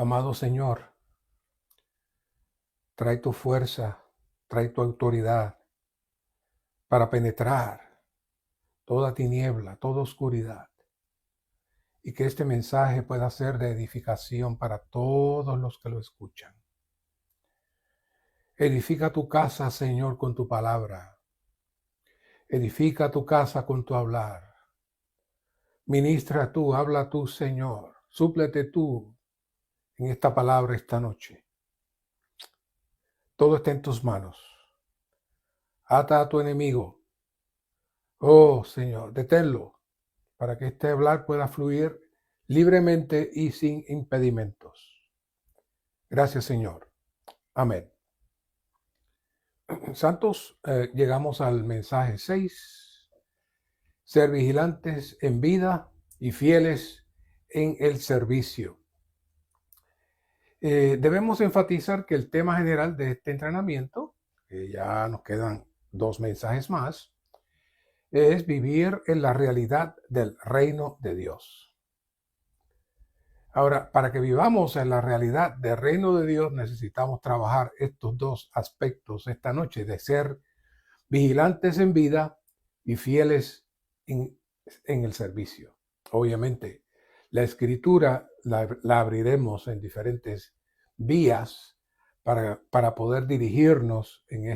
Amado Señor, trae tu fuerza, trae tu autoridad para penetrar toda tiniebla, toda oscuridad, y que este mensaje pueda ser de edificación para todos los que lo escuchan. Edifica tu casa, Señor, con tu palabra. Edifica tu casa con tu hablar. Ministra tú, habla tú, Señor. Súplete tú en esta palabra esta noche. Todo está en tus manos. Ata a tu enemigo. Oh, Señor, deténlo para que este hablar pueda fluir libremente y sin impedimentos. Gracias, Señor. Amén. Santos, llegamos al mensaje 6. Ser vigilantes en vida y fieles en el servicio. Debemos enfatizar que el tema general de este entrenamiento, que ya nos quedan 2 mensajes más, es vivir en la realidad del reino de Dios. Ahora, para que vivamos en la realidad del reino de Dios, necesitamos trabajar estos 2 aspectos esta noche, de ser vigilantes en vida y fieles en el servicio. Obviamente, la escritura la abriremos en diferentes vías para poder dirigirnos en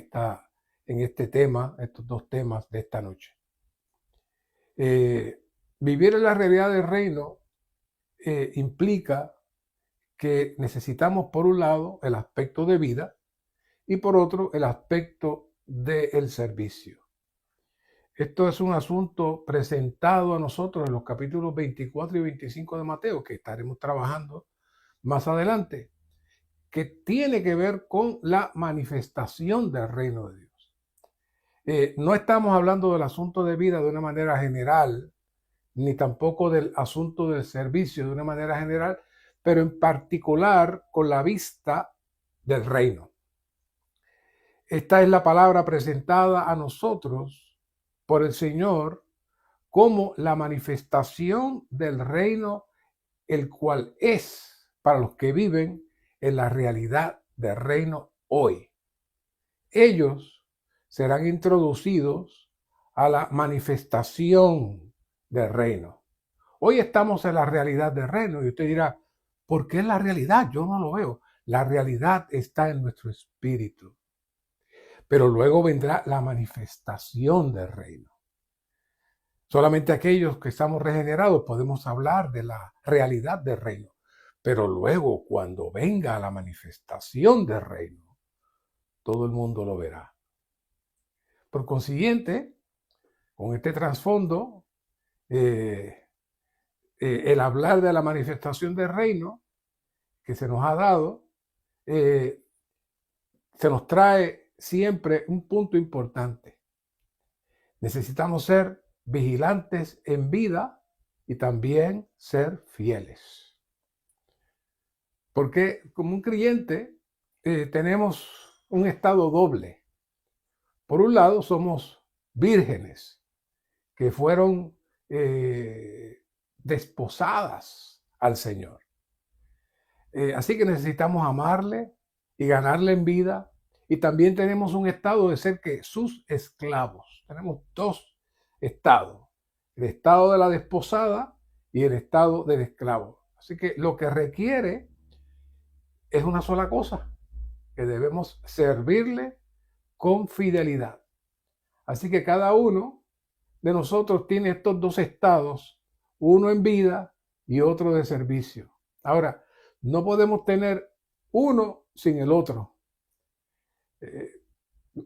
este tema, estos 2 temas de esta noche. Vivir en la realidad del reino implica que necesitamos, por un lado, el aspecto de vida y por otro, el aspecto del servicio. Esto es un asunto presentado a nosotros en los capítulos 24 y 25 de Mateo, que estaremos trabajando más adelante, que tiene que ver con la manifestación del reino de Dios. No estamos hablando del asunto de vida de una manera general, ni tampoco del asunto del servicio de una manera general, pero en particular con la vista del reino. Esta es la palabra presentada a nosotros por el Señor como la manifestación del reino, el cual es para los que viven en la realidad del reino hoy. Ellos serán introducidos a la manifestación del reino. Hoy estamos en la realidad del reino y usted dirá, ¿por qué es la realidad? Yo no lo veo. La realidad está en nuestro espíritu. Pero luego vendrá la manifestación del reino. Solamente aquellos que estamos regenerados podemos hablar de la realidad del reino. Pero luego, cuando venga la manifestación del reino, todo el mundo lo verá. Por consiguiente, con este trasfondo, el hablar de la manifestación del reino que se nos ha dado, se nos trae siempre un punto importante. Necesitamos ser vigilantes en vida y también ser fieles. Porque como un creyente tenemos un estado doble. Por un lado somos vírgenes que fueron desposadas al Señor. Así que necesitamos amarle y ganarle en vida. Y también tenemos un estado de ser que sus esclavos. Tenemos 2 estados. El estado de la desposada y el estado del esclavo. Así que lo que requiere es una sola cosa, que debemos servirle con fidelidad. Así que cada uno de nosotros tiene estos 2 estados, uno en vida y otro de servicio. Ahora, no podemos tener uno sin el otro.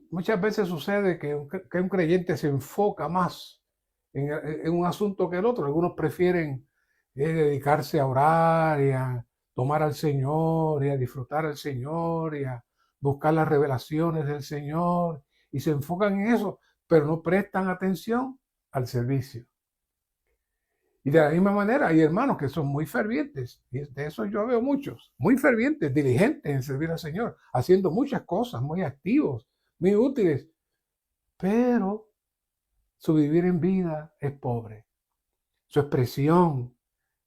Muchas veces sucede que un creyente se enfoca más en un asunto que el otro. Algunos prefieren dedicarse a orar y a tomar al Señor y a disfrutar al Señor y a buscar las revelaciones del Señor y se enfocan en eso, pero no prestan atención al servicio. Y de la misma manera hay hermanos que son muy fervientes, y de eso yo veo muchos, muy fervientes, diligentes en servir al Señor, haciendo muchas cosas, muy activos, muy útiles, pero su vivir en vida es pobre. Su expresión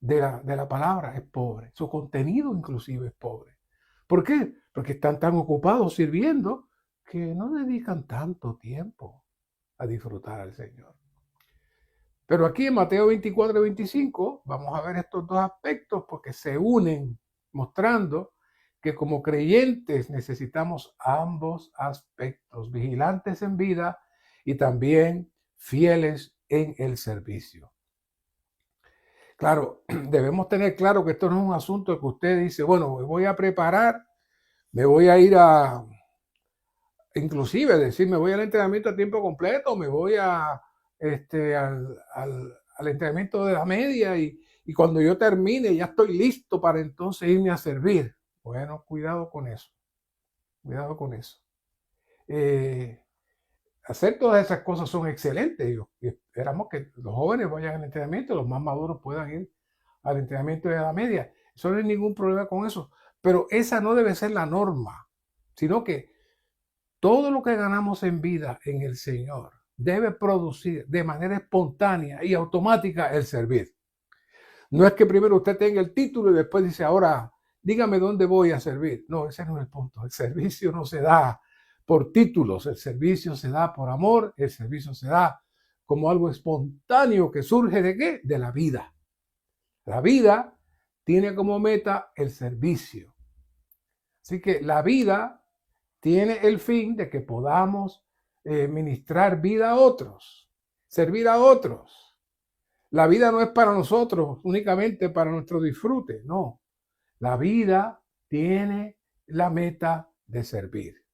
de la palabra es pobre, su contenido inclusive es pobre. ¿Por qué? Porque están tan ocupados sirviendo que no dedican tanto tiempo a disfrutar al Señor. Pero aquí en Mateo 24 y 25 vamos a ver estos dos aspectos porque se unen, mostrando que como creyentes necesitamos ambos aspectos, vigilantes en vida y también fieles en el servicio. Claro, debemos tener claro que esto no es un asunto que usted dice, bueno, me voy a preparar, me voy a ir a, inclusive decir, me voy al entrenamiento a tiempo completo, me voy a, al entrenamiento de la media y cuando yo termine ya estoy listo para entonces irme a servir. Bueno, cuidado con eso, cuidado con eso. Hacer todas esas cosas son excelentes y esperamos que los jóvenes vayan al entrenamiento, los más maduros puedan ir al entrenamiento de la media. Eso no hay ningún problema con eso, pero esa no debe ser la norma, sino que todo lo que ganamos en vida en el Señor debe producir de manera espontánea y automática el servir. No es que primero usted tenga el título y después dice, ahora dígame dónde voy a servir. No, ese no es el punto. El servicio no se da por títulos, el servicio se da por amor, el servicio se da como algo espontáneo que surge de qué? De la vida. La vida tiene como meta el servicio. Así que la vida tiene el fin de que podamos ministrar vida a otros, servir a otros. La vida no es para nosotros, únicamente para nuestro disfrute, no. La vida tiene la meta de servir.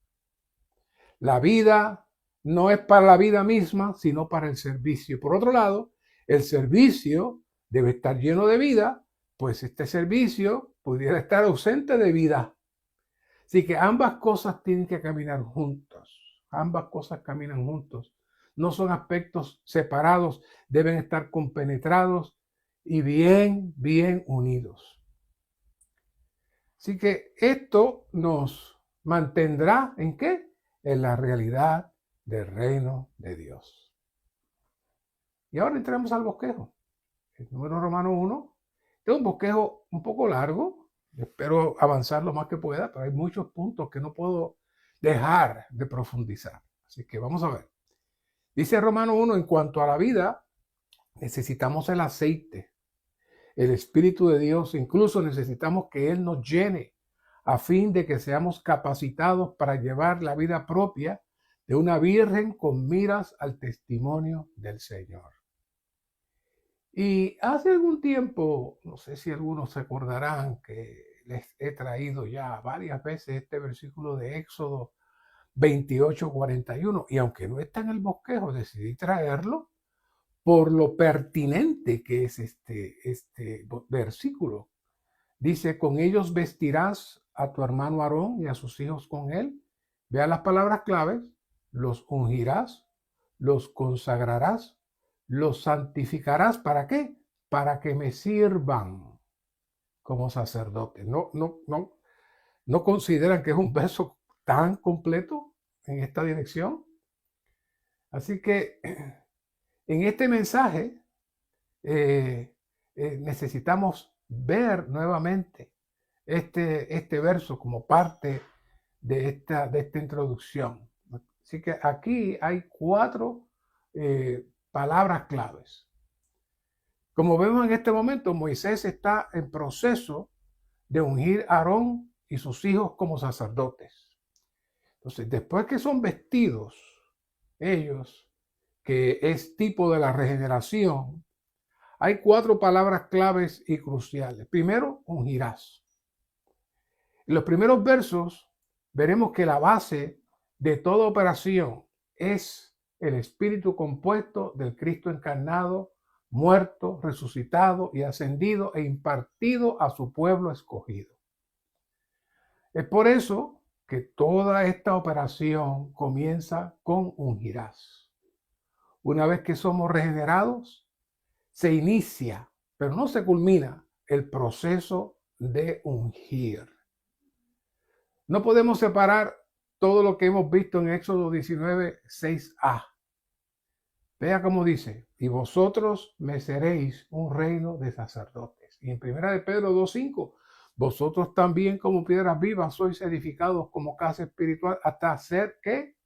La vida no es para la vida misma, sino para el servicio. Por otro lado, el servicio debe estar lleno de vida, pues este servicio pudiera estar ausente de vida. Así que ambas cosas tienen que caminar juntos. Ambas cosas caminan juntos. No son aspectos separados, deben estar compenetrados y bien unidos. Así que esto nos mantendrá ¿en qué? En la realidad del reino de Dios. Y ahora entramos al bosquejo. El número romano 1. Es un bosquejo un poco largo. Espero avanzar lo más que pueda, pero hay muchos puntos que no puedo dejar de profundizar. Así que vamos a ver. Dice Romano 1, en cuanto a la vida, necesitamos el aceite, el Espíritu de Dios, incluso necesitamos que Él nos llene a fin de que seamos capacitados para llevar la vida propia de una virgen con miras al testimonio del Señor. Y hace algún tiempo, no sé si algunos se acordarán que les he traído ya varias veces este versículo de Éxodo 28:41, y aunque no está en el bosquejo, decidí traerlo por lo pertinente que es este versículo. Dice, con ellos vestirás a tu hermano Aarón y a sus hijos con él. Vea las palabras claves, los ungirás, los consagrarás, los santificarás. ¿Para qué? Para que me sirvan como sacerdotes. No consideran que es un verso tan completo en esta dirección. Así que en este mensaje necesitamos ver nuevamente este verso como parte de esta introducción. Así que aquí hay 4 palabras claves. Como vemos en este momento, Moisés está en proceso de ungir a Aarón y sus hijos como sacerdotes. Entonces, después que son vestidos ellos, que es tipo de la regeneración, hay 4 palabras claves y cruciales. Primero, ungirás. En los primeros versos veremos que la base de toda operación es el espíritu compuesto del Cristo encarnado, muerto, resucitado y ascendido e impartido a su pueblo escogido. Es por eso que toda esta operación comienza con ungirás. Una vez que somos regenerados, se inicia, pero no se culmina, el proceso de ungir. No podemos separar todo lo que hemos visto en Éxodo 19, 6a. Vea cómo dice, y vosotros me seréis un reino de sacerdotes. Y en 1 de Pedro 2:5, vosotros también como piedras vivas sois edificados como casa espiritual hasta ser que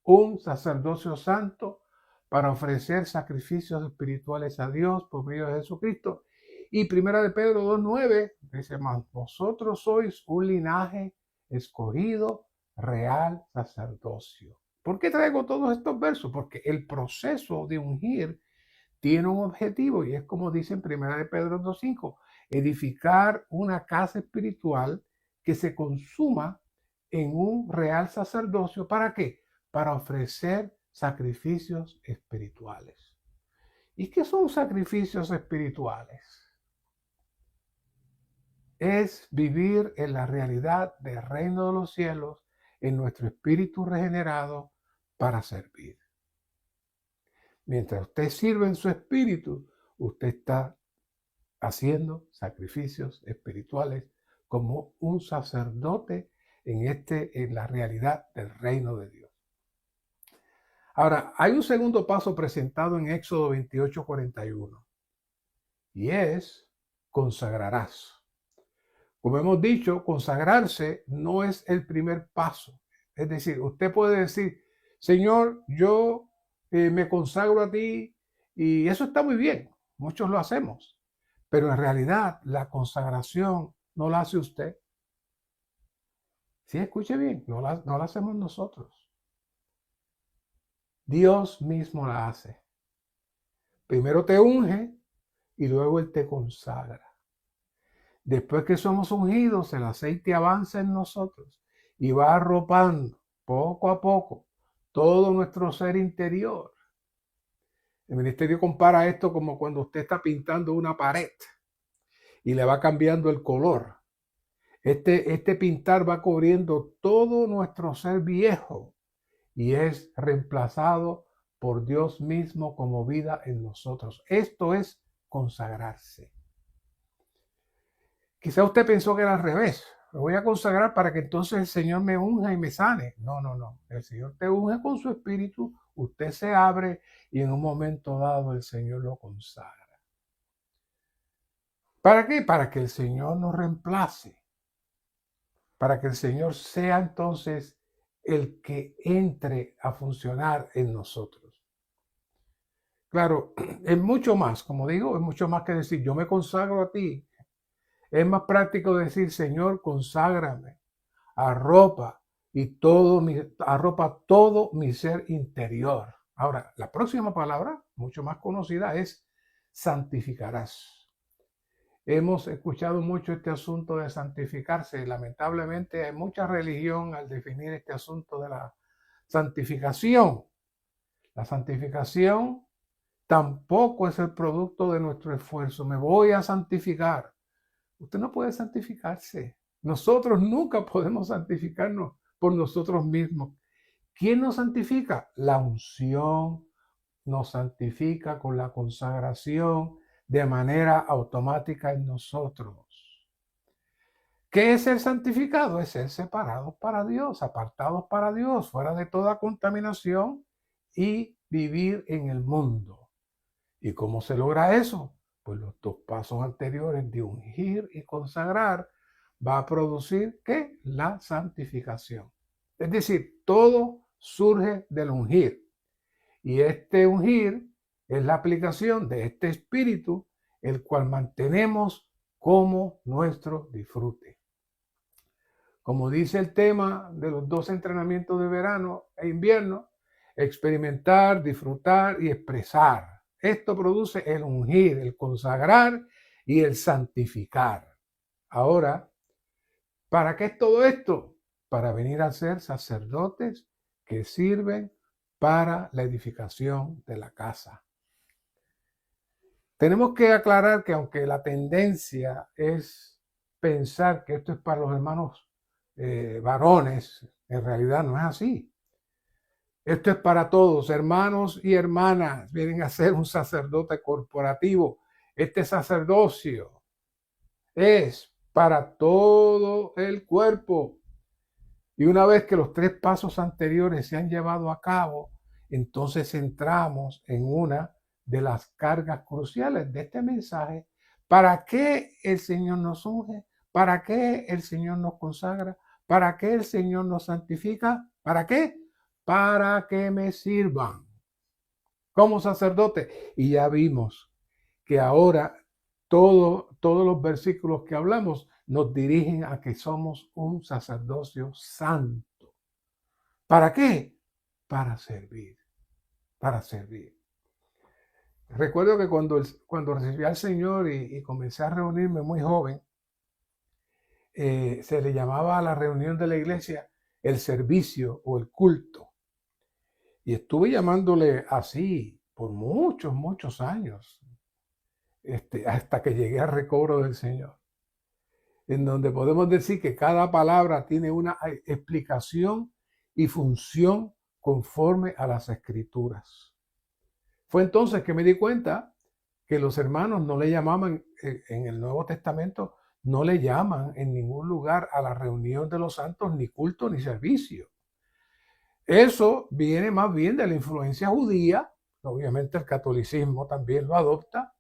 un sacerdocio santo para ofrecer sacrificios espirituales a Dios por medio de Jesucristo. Y 1 de Pedro 2:9 dice más, vosotros sois un linaje escogido, real sacerdocio. ¿Por qué traigo todos estos versos? Porque el proceso de ungir tiene un objetivo y es como dice en 1 de Pedro 2:5, edificar una casa espiritual que se consuma en un real sacerdocio. ¿Para qué? Para ofrecer sacrificios espirituales. ¿Y qué son sacrificios espirituales? Es vivir en la realidad del reino de los cielos en nuestro espíritu regenerado para servir. Mientras usted sirve en su espíritu, usted está haciendo sacrificios espirituales como un sacerdote en la realidad del reino de Dios. Ahora, hay un segundo paso presentado en Éxodo 28:41 y es consagrarás. Como hemos dicho, consagrarse no es el primer paso. Es decir, usted puede decir, Señor, yo me consagro a ti y eso está muy bien, muchos lo hacemos, pero en realidad la consagración no la hace usted. Sí, escuche bien, no la hacemos nosotros. Dios mismo la hace. Primero te unge y luego Él te consagra. Después que somos ungidos, el aceite avanza en nosotros y va arropando poco a poco todo nuestro ser interior. El ministerio compara esto como cuando usted está pintando una pared y le va cambiando el color. Este pintar va cubriendo todo nuestro ser viejo y es reemplazado por Dios mismo como vida en nosotros. Esto es consagrarse. Quizá usted pensó que era al revés. Me voy a consagrar para que entonces el Señor me unja y me sane. No, no, no. El Señor te unge con su espíritu, usted se abre y en un momento dado el Señor lo consagra. ¿Para qué? Para que el Señor nos reemplace. Para que el Señor sea entonces el que entre a funcionar en nosotros. Claro, es mucho más, como digo, es mucho más que decir, yo me consagro a ti. Es más práctico decir, Señor, conságrame, arropa todo mi ser interior. Ahora, la próxima palabra, mucho más conocida, es santificarás. Hemos escuchado mucho este asunto de santificarse. Lamentablemente hay mucha religión al definir este asunto de la santificación. La santificación tampoco es el producto de nuestro esfuerzo. Me voy a santificar. Usted no puede santificarse. Nosotros nunca podemos santificarnos por nosotros mismos. ¿Quién nos santifica? La unción nos santifica con la consagración de manera automática en nosotros. ¿Qué es ser santificado? Es ser separados para Dios, apartados para Dios, fuera de toda contaminación y vivir en el mundo. ¿Y cómo se logra eso? Pues los dos pasos anteriores de ungir y consagrar va a producir ¿qué? La santificación. Es decir, todo surge del ungir. Y este ungir es la aplicación de este espíritu, el cual mantenemos como nuestro disfrute. Como dice el tema de los 2 entrenamientos de verano e invierno, experimentar, disfrutar y expresar. Esto produce el ungir, el consagrar y el santificar. Ahora, ¿para qué es todo esto? Para venir a ser sacerdotes que sirven para la edificación de la casa. Tenemos que aclarar que aunque la tendencia es pensar que esto es para los hermanos varones, en realidad no es así. Esto es para todos, hermanos y hermanas, vienen a ser un sacerdote corporativo. Este sacerdocio es para todo el cuerpo. Y una vez que los 3 pasos anteriores se han llevado a cabo, entonces entramos en una de las cargas cruciales de este mensaje ¿Para qué el Señor nos unge? ¿Para qué el Señor nos consagra? ¿Para qué el Señor nos santifica? ¿Para qué? Para que me sirvan como sacerdote. Y ya vimos que ahora todos los versículos que hablamos nos dirigen a que somos un sacerdocio santo. ¿Para qué? Para servir, para servir. Recuerdo que cuando recibí al Señor y comencé a reunirme muy joven, se le llamaba a la reunión de la iglesia el servicio o el culto. Y estuve llamándole así por muchos, muchos años, hasta que llegué al recobro del Señor, en donde podemos decir que cada palabra tiene una explicación y función conforme a las Escrituras. Fue entonces que me di cuenta que los hermanos no le llamaban, en el Nuevo Testamento, no le llaman en ningún lugar a la reunión de los santos ni culto ni servicio. Eso viene más bien de la influencia judía, obviamente el catolicismo también lo adopta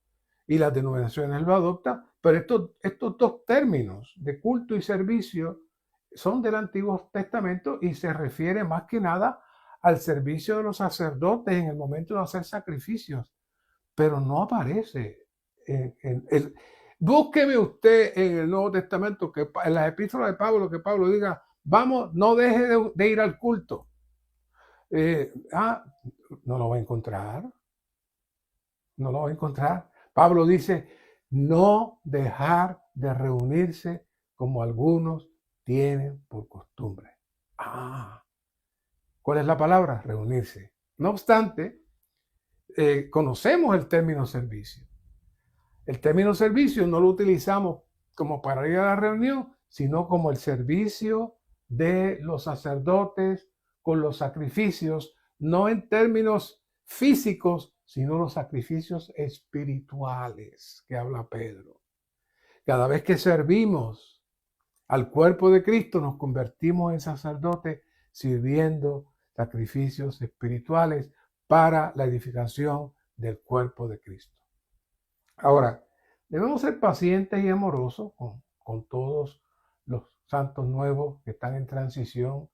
y las denominaciones lo adoptan, pero estos dos términos de culto y servicio son del Antiguo Testamento y se refiere más que nada al servicio de los sacerdotes en el momento de hacer sacrificios, pero no aparece búsqueme usted en el Nuevo Testamento, que en las epístolas de Pablo, que Pablo diga, vamos, no deje de ir al culto. No lo va a encontrar. No lo va a encontrar. Pablo dice, no dejar de reunirse como algunos tienen por costumbre. ¿Cuál es la palabra? Reunirse. No obstante, conocemos el término servicio. El término servicio no lo utilizamos como para ir a la reunión, sino como el servicio de los sacerdotes con los sacrificios, no en términos físicos, sino los sacrificios espirituales que habla Pedro. Cada vez que servimos al cuerpo de Cristo, nos convertimos en sacerdotes sirviendo sacrificios espirituales para la edificación del cuerpo de Cristo. Ahora, debemos ser pacientes y amorosos con todos los santos nuevos que están en transición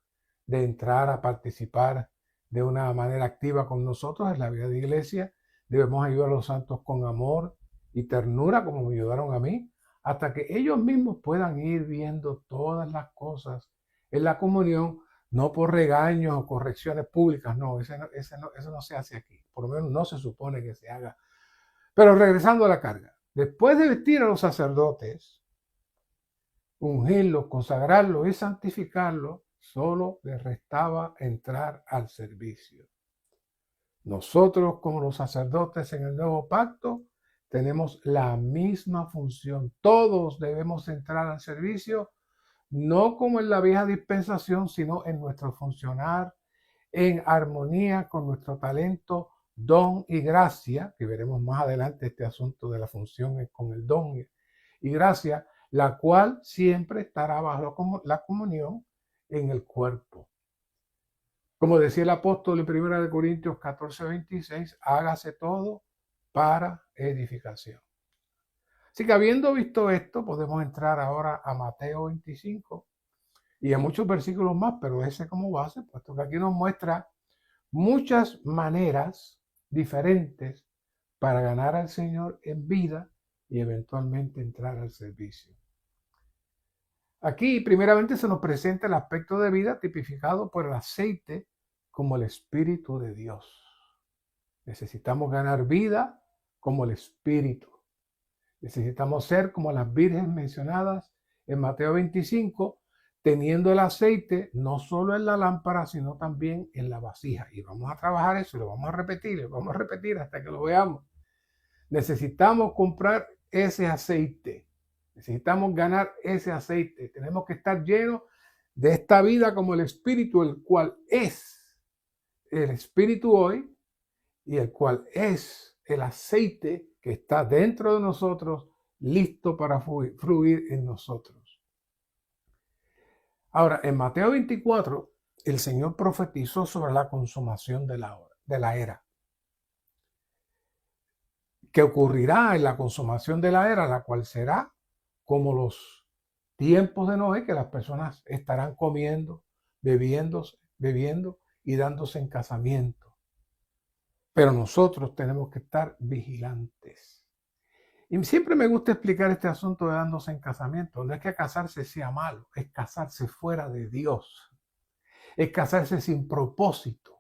de entrar a participar de una manera activa con nosotros en la vida de iglesia. Debemos ayudar a los santos con amor y ternura, como me ayudaron a mí, hasta que ellos mismos puedan ir viendo todas las cosas en la comunión, no por regaños o correcciones públicas. No, eso no se hace aquí. Por lo menos no se supone que se haga. Pero regresando a la carga, después de vestir a los sacerdotes, ungirlos, consagrarlos y santificarlos, solo les restaba entrar al servicio. Nosotros, como los sacerdotes en el nuevo pacto, tenemos la misma función. Todos debemos entrar al servicio, no como en la vieja dispensación, sino en nuestro funcionar en armonía con nuestro talento, don y gracia, que veremos más adelante este asunto de la función con el don y gracia, la cual siempre estará bajo la comunión en el cuerpo. Como decía el apóstol en 1 Corintios 14:26, hágase todo para edificación. Así que habiendo visto esto, podemos entrar ahora a Mateo 25 y a muchos versículos más, pero ese como base, puesto que aquí nos muestra muchas maneras diferentes para ganar al Señor en vida y eventualmente entrar al servicio. Aquí primeramente se nos presenta el aspecto de vida tipificado por el aceite como el Espíritu de Dios. Necesitamos ganar vida como el Espíritu. Necesitamos ser como las vírgenes mencionadas en Mateo 25, teniendo el aceite no solo en la lámpara, sino también en la vasija. Y vamos a trabajar eso, lo vamos a repetir hasta que lo veamos. Necesitamos comprar ese aceite. Necesitamos ganar ese aceite. Tenemos que estar llenos de esta vida como el Espíritu, el cual es el Espíritu hoy y el cual es el aceite que está dentro de nosotros, listo para fluir en nosotros. Ahora, en Mateo 24, el Señor profetizó sobre la consumación de la era. que ocurrirá en la consumación de la era, la cual será como los tiempos de Noé, que las personas estarán comiendo, bebiendo y dándose en casamiento. Pero nosotros tenemos que estar vigilantes. Y siempre me gusta explicar este asunto de dándose en casamiento. No es que casarse sea malo, es casarse fuera de Dios. Es casarse sin propósito.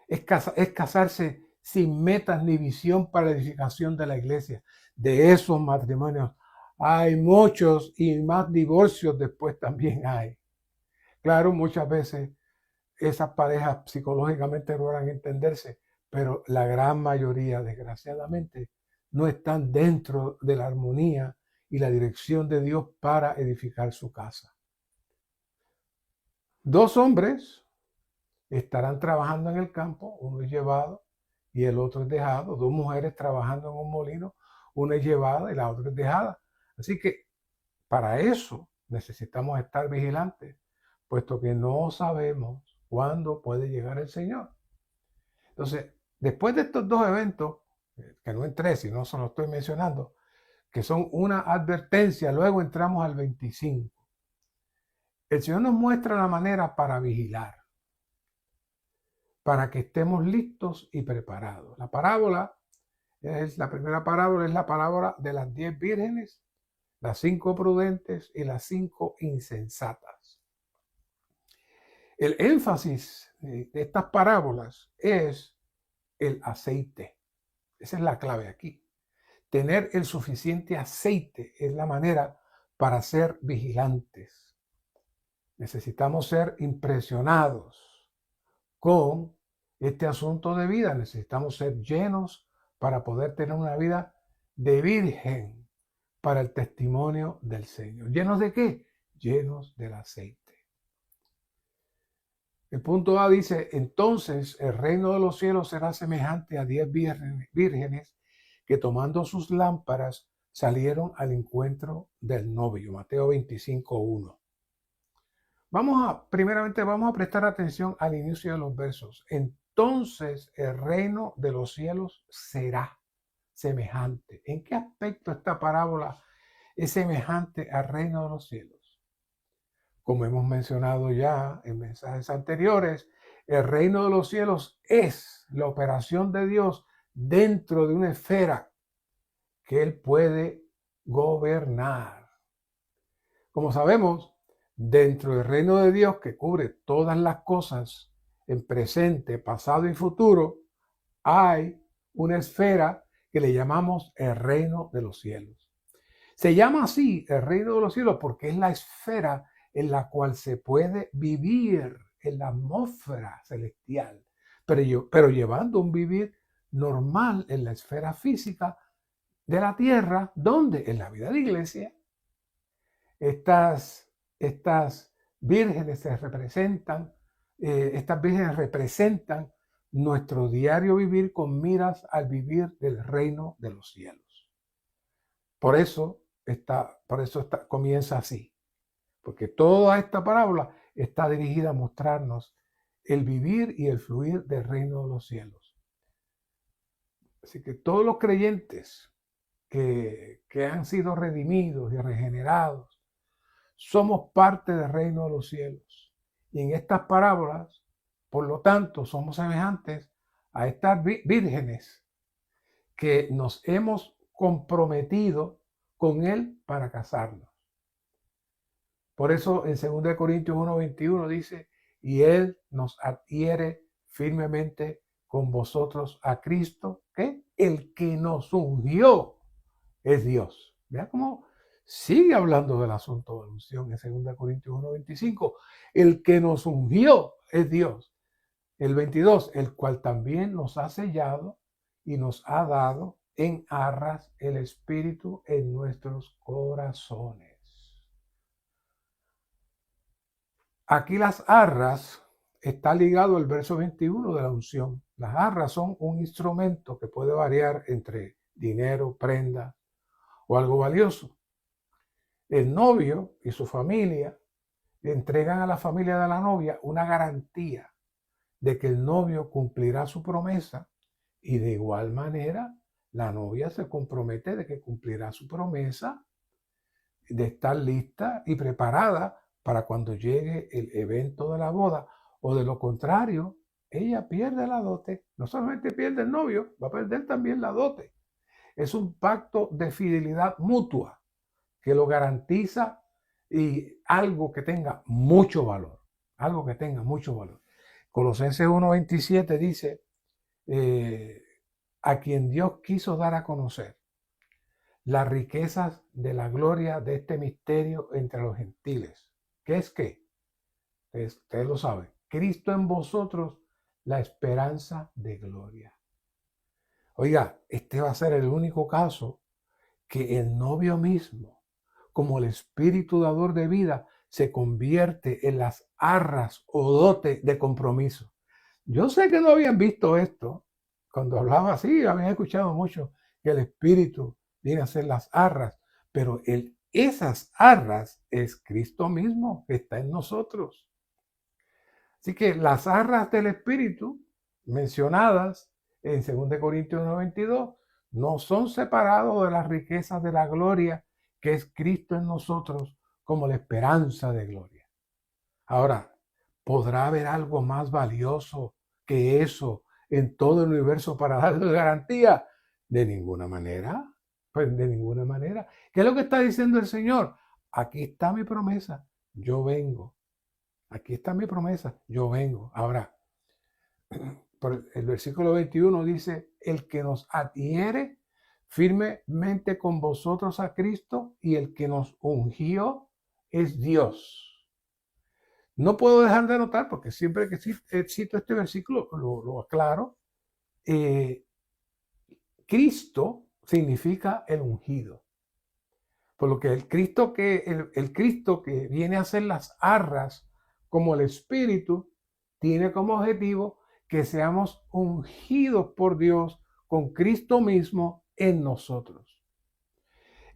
Es casarse sin metas ni visión para la edificación de la iglesia. De esos matrimonios hay muchos y más divorcios después también hay. Claro, muchas veces esas parejas psicológicamente logran entenderse, pero la gran mayoría, desgraciadamente, no están dentro de la armonía y la dirección de Dios para edificar su casa. Dos hombres estarán trabajando en el campo, uno es llevado y el otro es dejado. Dos mujeres trabajando en un molino, una es llevada y la otra es dejada. Así que para eso necesitamos estar vigilantes, puesto que no sabemos cuándo puede llegar el Señor. Entonces, después de estos dos eventos, que no entré, sino solo estoy mencionando, que son una advertencia, luego entramos al 25. El Señor nos muestra la manera para vigilar, para que estemos listos y preparados. La primera parábola es la parábola de las 10 vírgenes, las 5 prudentes y las 5 insensatas. El énfasis de estas parábolas es el aceite. Esa es la clave aquí. Tener el suficiente aceite es la manera para ser vigilantes. Necesitamos ser impresionados con este asunto de vida. Necesitamos ser llenos para poder tener una vida de virgen para el testimonio del Señor. ¿Llenos de qué? Llenos del aceite. El punto A dice, entonces el reino de los cielos será semejante a 10 vírgenes que tomando sus lámparas salieron al encuentro del novio. Mateo 25:1. Primeramente vamos a prestar atención al inicio de los versos. Entonces el reino de los cielos será semejante. ¿En qué aspecto esta parábola es semejante al reino de los cielos? Como hemos mencionado ya en mensajes anteriores, el reino de los cielos es la operación de Dios dentro de una esfera que Él puede gobernar. Como sabemos, dentro del reino de Dios que cubre todas las cosas en presente, pasado y futuro, hay una esfera que le llamamos el reino de los cielos. Se llama así el reino de los cielos porque es la esfera en la cual se puede vivir en la atmósfera celestial, pero llevando un vivir normal en la esfera física de la tierra, donde en la vida de la iglesia estas vírgenes estas vírgenes representan nuestro diario vivir con miras al vivir del reino de los cielos. Por eso comienza así, porque toda esta parábola está dirigida a mostrarnos el vivir y el fluir del reino de los cielos. Así que todos los creyentes que han sido redimidos y regenerados, somos parte del reino de los cielos. Y en estas parábolas, por lo tanto, somos semejantes a estas vírgenes que nos hemos comprometido con Él para casarnos. Por eso en 2 Corintios 1:21 dice, y Él nos adhiere firmemente con vosotros a Cristo, que el que nos ungió es Dios. Vea cómo sigue hablando del asunto de la unción en 2 Corintios 1:25. El que nos ungió es Dios. El 22, el cual también nos ha sellado y nos ha dado en arras el Espíritu en nuestros corazones. Aquí las arras está ligado al verso 21 de la unción. Las arras son un instrumento que puede variar entre dinero, prenda o algo valioso. El novio y su familia le entregan a la familia de la novia una garantía de que el novio cumplirá su promesa y de igual manera la novia se compromete de que cumplirá su promesa de estar lista y preparada para cuando llegue el evento de la boda, o de lo contrario, ella pierde la dote. No solamente pierde el novio, va a perder también la dote. Es un pacto de fidelidad mutua que lo garantiza, y algo que tenga mucho valor, algo que tenga mucho valor. Colosenses 1:27 dice, a quien Dios quiso dar a conocer las riquezas de la gloria de este misterio entre los gentiles. ¿Qué es qué? Ustedes lo saben. Cristo en vosotros, la esperanza de gloria. Oiga, este va a ser el único caso que el novio mismo, como el espíritu dador de vida, se convierte en las arras o dote de compromiso. Yo sé que no habían visto esto. Cuando hablaba así, habían escuchado mucho que el espíritu viene a ser las arras, pero esas arras es Cristo mismo que está en nosotros. Así que las arras del espíritu mencionadas en 2 Corintios 1:22 no son separados de las riquezas de la gloria que es Cristo en nosotros como la esperanza de gloria. Ahora, ¿podrá haber algo más valioso que eso en todo el universo para darle garantía? De ninguna manera. Pues de ninguna manera. ¿Qué es lo que está diciendo el Señor? Aquí está mi promesa, yo vengo. Aquí está mi promesa, yo vengo. Ahora, el versículo 21 dice, el que nos adhiere firmemente con vosotros a Cristo, y el que nos ungió es Dios. No puedo dejar de anotar, porque siempre que cito este versículo lo aclaro. Cristo significa el ungido. Por lo que el Cristo que viene a ser las arras como el Espíritu, tiene como objetivo que seamos ungidos por Dios con Cristo mismo en nosotros.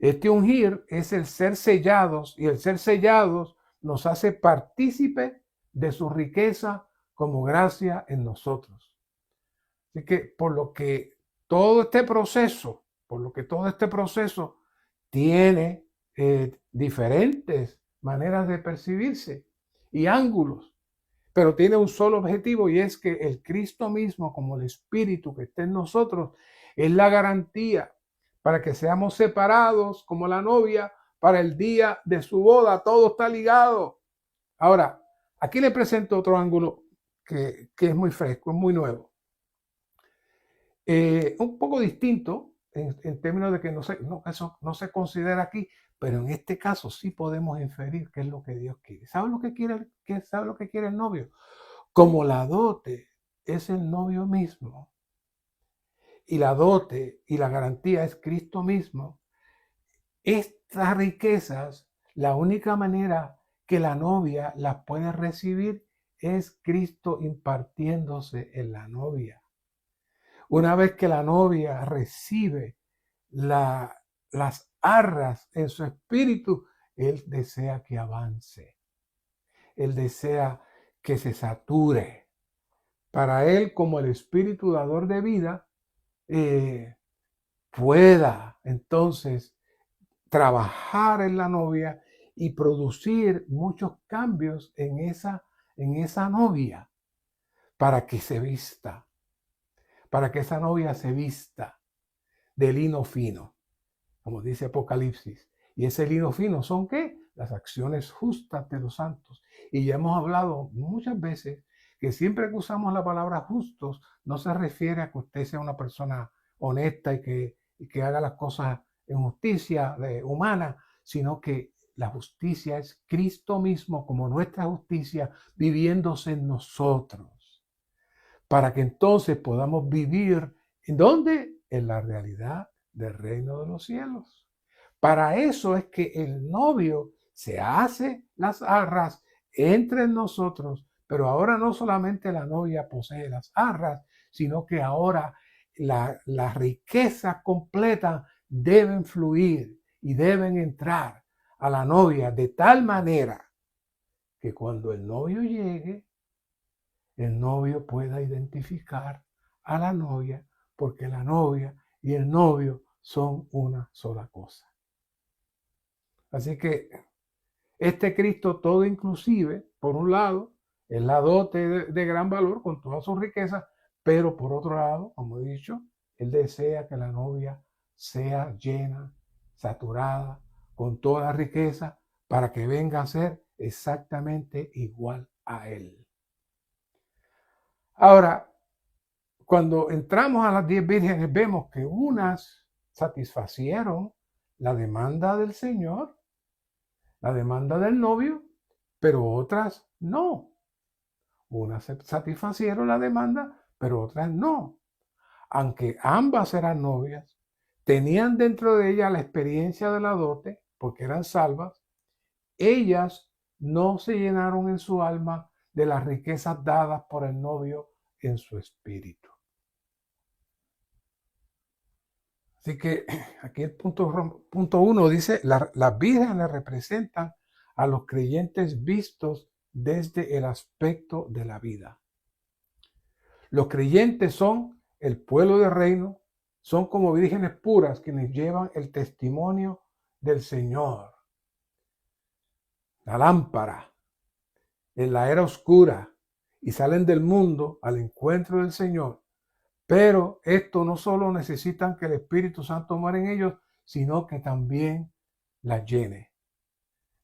Este ungir es el ser sellados, y el ser sellados nos hace partícipe de su riqueza como gracia en nosotros. Así que por lo que todo este proceso tiene diferentes maneras de percibirse y ángulos, pero tiene un solo objetivo, y es que el Cristo mismo, como el Espíritu que está en nosotros, es la garantía para que seamos separados como la novia para el día de su boda. Todo está ligado. Ahora, aquí le presento otro ángulo que es muy fresco, es muy nuevo. Un poco distinto en términos de que eso no se considera aquí, pero en este caso sí podemos inferir qué es lo que Dios quiere. ¿Sabe lo que quiere el novio? Como la dote es el novio mismo, y la dote y la garantía es Cristo mismo, estas riquezas, la única manera que la novia las puede recibir es Cristo impartiéndose en la novia. Una vez que la novia recibe las arras en su espíritu, él desea que avance. Él desea que se sature. Para él, como el espíritu dador de vida, pueda entonces trabajar en la novia y producir muchos cambios en esa novia, para que se vista, para que esa novia se vista de lino fino, como dice Apocalipsis. Y ese lino fino son ¿qué? Las acciones justas de los santos. Y ya hemos hablado muchas veces que siempre que usamos la palabra justos, no se refiere a que usted sea una persona honesta y que haga las cosas en justicia humana, sino que la justicia es Cristo mismo como nuestra justicia viviéndose en nosotros, para que entonces podamos vivir ¿en dónde? En la realidad del reino de los cielos. Para eso es que el novio se hace las arras entre nosotros, pero ahora no solamente la novia posee las arras, sino que ahora la riqueza completa deben fluir y deben entrar a la novia de tal manera que cuando el novio llegue, el novio pueda identificar a la novia, porque la novia y el novio son una sola cosa. Así que este Cristo todo inclusive, por un lado, es la dote de gran valor con toda su riqueza, pero por otro lado, como he dicho, Él desea que la novia sea llena, saturada, con toda la riqueza, para que venga a ser exactamente igual a Él. Ahora, cuando entramos a las 10 vírgenes, vemos que unas satisfacieron la demanda del Señor, la demanda del novio, pero otras no. Unas satisfacieron la demanda, pero otras no. Aunque ambas eran novias, tenían dentro de ellas la experiencia de la dote, porque eran salvas, ellas no se llenaron en su alma de las riquezas dadas por el novio en su espíritu. Así que aquí el punto 1 dice, las vírgenes representan a los creyentes vistos desde el aspecto de la vida. Los creyentes son el pueblo del reino, son como vírgenes puras quienes llevan el testimonio del Señor. La lámpara en la era oscura y salen del mundo al encuentro del Señor. Pero esto no solo necesitan que el Espíritu Santo muera en ellos, sino que también las llene.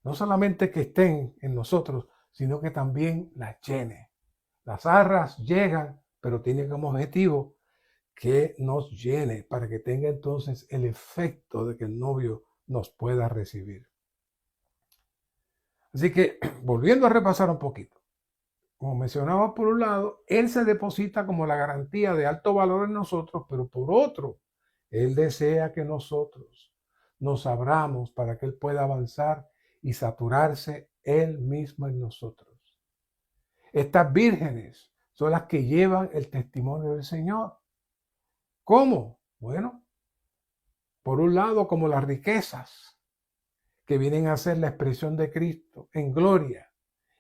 No solamente que estén en nosotros, sino que también las llene. Las arras llegan, pero tienen como objetivo que nos llene para que tenga entonces el efecto de que el novio nos pueda recibir. Así que, volviendo a repasar un poquito. Como mencionaba por un lado, Él se deposita como la garantía de alto valor en nosotros, pero por otro, Él desea que nosotros nos abramos para que Él pueda avanzar y saturarse Él mismo en nosotros. Estas vírgenes son las que llevan el testimonio del Señor. ¿Cómo? Bueno, por un lado, como las riquezas que vienen a ser la expresión de Cristo en gloria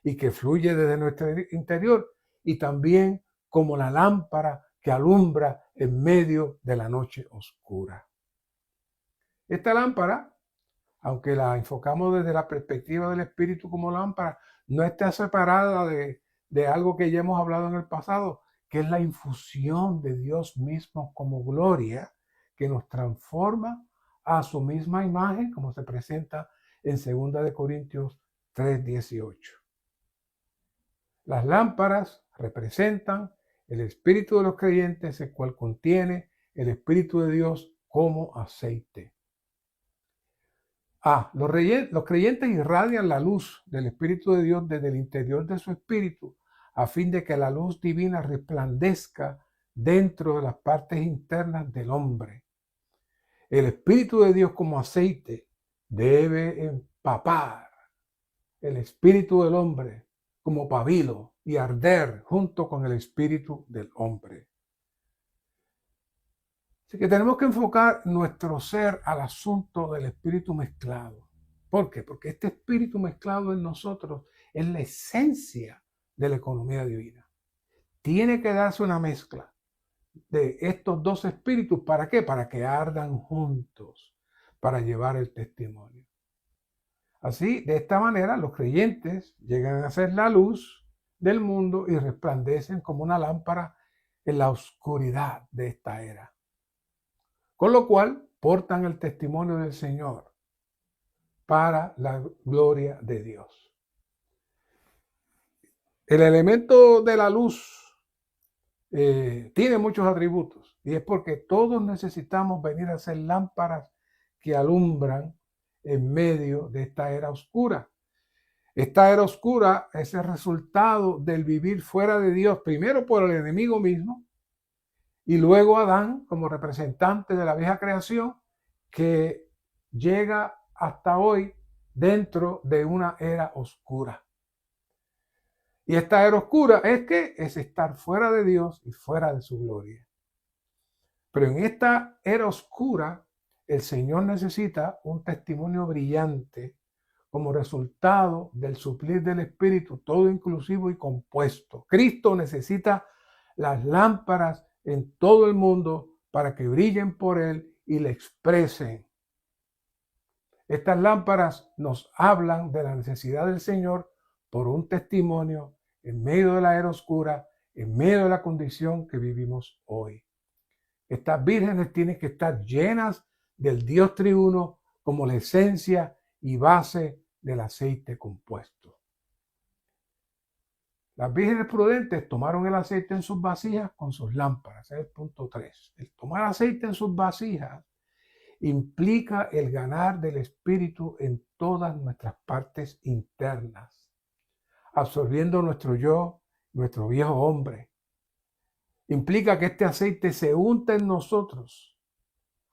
y que fluye desde nuestro interior, y también como la lámpara que alumbra en medio de la noche oscura. Esta lámpara, aunque la enfocamos desde la perspectiva del Espíritu como lámpara, no está separada de algo que ya hemos hablado en el pasado, que es la infusión de Dios mismo como gloria, que nos transforma a su misma imagen, como se presenta en 2 Corintios 3:18. Las lámparas representan el espíritu de los creyentes, el cual contiene el Espíritu de Dios como aceite. Los creyentes irradian la luz del Espíritu de Dios desde el interior de su espíritu, a fin de que la luz divina resplandezca dentro de las partes internas del hombre. El Espíritu de Dios como aceite debe empapar el espíritu del hombre como pabilo y arder junto con el espíritu del hombre. Así que tenemos que enfocar nuestro ser al asunto del espíritu mezclado. ¿Por qué? Porque este espíritu mezclado en nosotros es la esencia de la economía divina. Tiene que darse una mezcla de estos dos espíritus. ¿Para qué? Para que ardan juntos, para llevar el testimonio. Así, de esta manera, los creyentes llegan a ser la luz del mundo y resplandecen como una lámpara en la oscuridad de esta era. Con lo cual, portan el testimonio del Señor para la gloria de Dios. El elemento de la luz tiene muchos atributos, y es porque todos necesitamos venir a ser lámparas que alumbran en medio de esta era oscura. Esta era oscura es el resultado del vivir fuera de Dios, primero por el enemigo mismo, y luego Adán como representante de la vieja creación, que llega hasta hoy dentro de una era oscura. Y esta era oscura es estar fuera de Dios y fuera de su gloria. Pero en esta era oscura, el Señor necesita un testimonio brillante como resultado del suplir del Espíritu, todo inclusivo y compuesto. Cristo necesita las lámparas en todo el mundo para que brillen por Él y le expresen. Estas lámparas nos hablan de la necesidad del Señor por un testimonio en medio de la era oscura, en medio de la condición que vivimos hoy. Estas vírgenes tienen que estar llenas del Dios triuno como la esencia y base del aceite compuesto. Las vírgenes prudentes tomaron el aceite en sus vasijas con sus lámparas. Ese es el punto 3. El tomar aceite en sus vasijas implica el ganar del Espíritu en todas nuestras partes internas, absorbiendo nuestro yo, nuestro viejo hombre. Implica que este aceite se unta en nosotros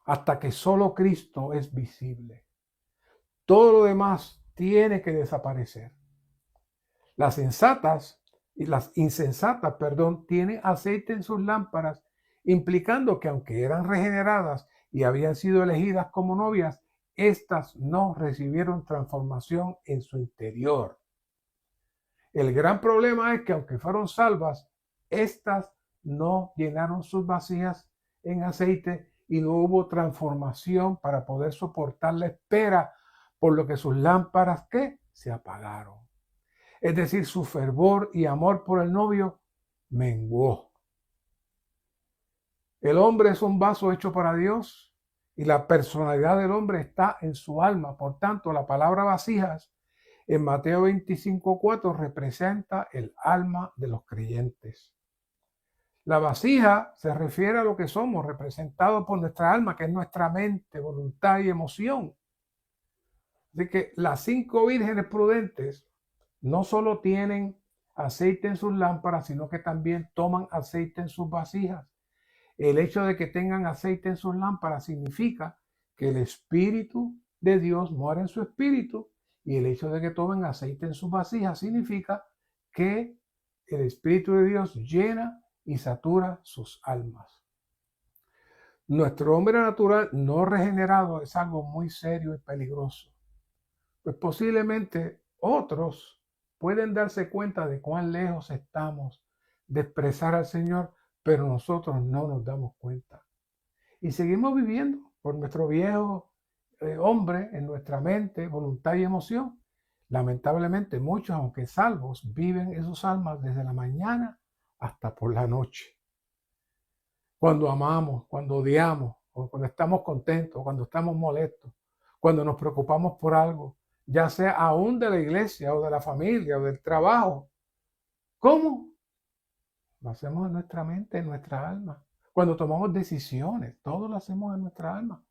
hasta que solo Cristo es visible. Todo lo demás tiene que desaparecer. Las sensatas y las insensatas, tienen aceite en sus lámparas, implicando que aunque eran regeneradas y habían sido elegidas como novias, éstas no recibieron transformación en su interior. El gran problema es que aunque fueron salvas, éstas no llenaron sus vasijas en aceite y no hubo transformación para poder soportar la espera, por lo que sus lámparas se apagaron. Es decir, su fervor y amor por el novio menguó. El hombre es un vaso hecho para Dios y la personalidad del hombre está en su alma. Por tanto, la palabra vasijas en Mateo 25:4 representa el alma de los creyentes. La vasija se refiere a lo que somos, representado por nuestra alma, que es nuestra mente, voluntad y emoción. Así que las 5 vírgenes prudentes no solo tienen aceite en sus lámparas, sino que también toman aceite en sus vasijas. El hecho de que tengan aceite en sus lámparas significa que el Espíritu de Dios mora en su espíritu, y el hecho de que tomen aceite en sus vasijas significa que el Espíritu de Dios llena y satura sus almas. Nuestro hombre natural no regenerado es algo muy serio y peligroso, pues posiblemente otros pueden darse cuenta de cuán lejos estamos de expresar al Señor, pero nosotros no nos damos cuenta. Y seguimos viviendo por nuestro viejo hombre en nuestra mente, voluntad y emoción. Lamentablemente muchos, aunque salvos, viven en sus almas desde la mañana hasta por la noche. Cuando amamos, cuando odiamos, o cuando estamos contentos, cuando estamos molestos, cuando nos preocupamos por algo, ya sea aún de la iglesia o de la familia o del trabajo. ¿Cómo? Lo hacemos en nuestra mente, en nuestra alma. Cuando tomamos decisiones, todo lo hacemos en nuestra alma.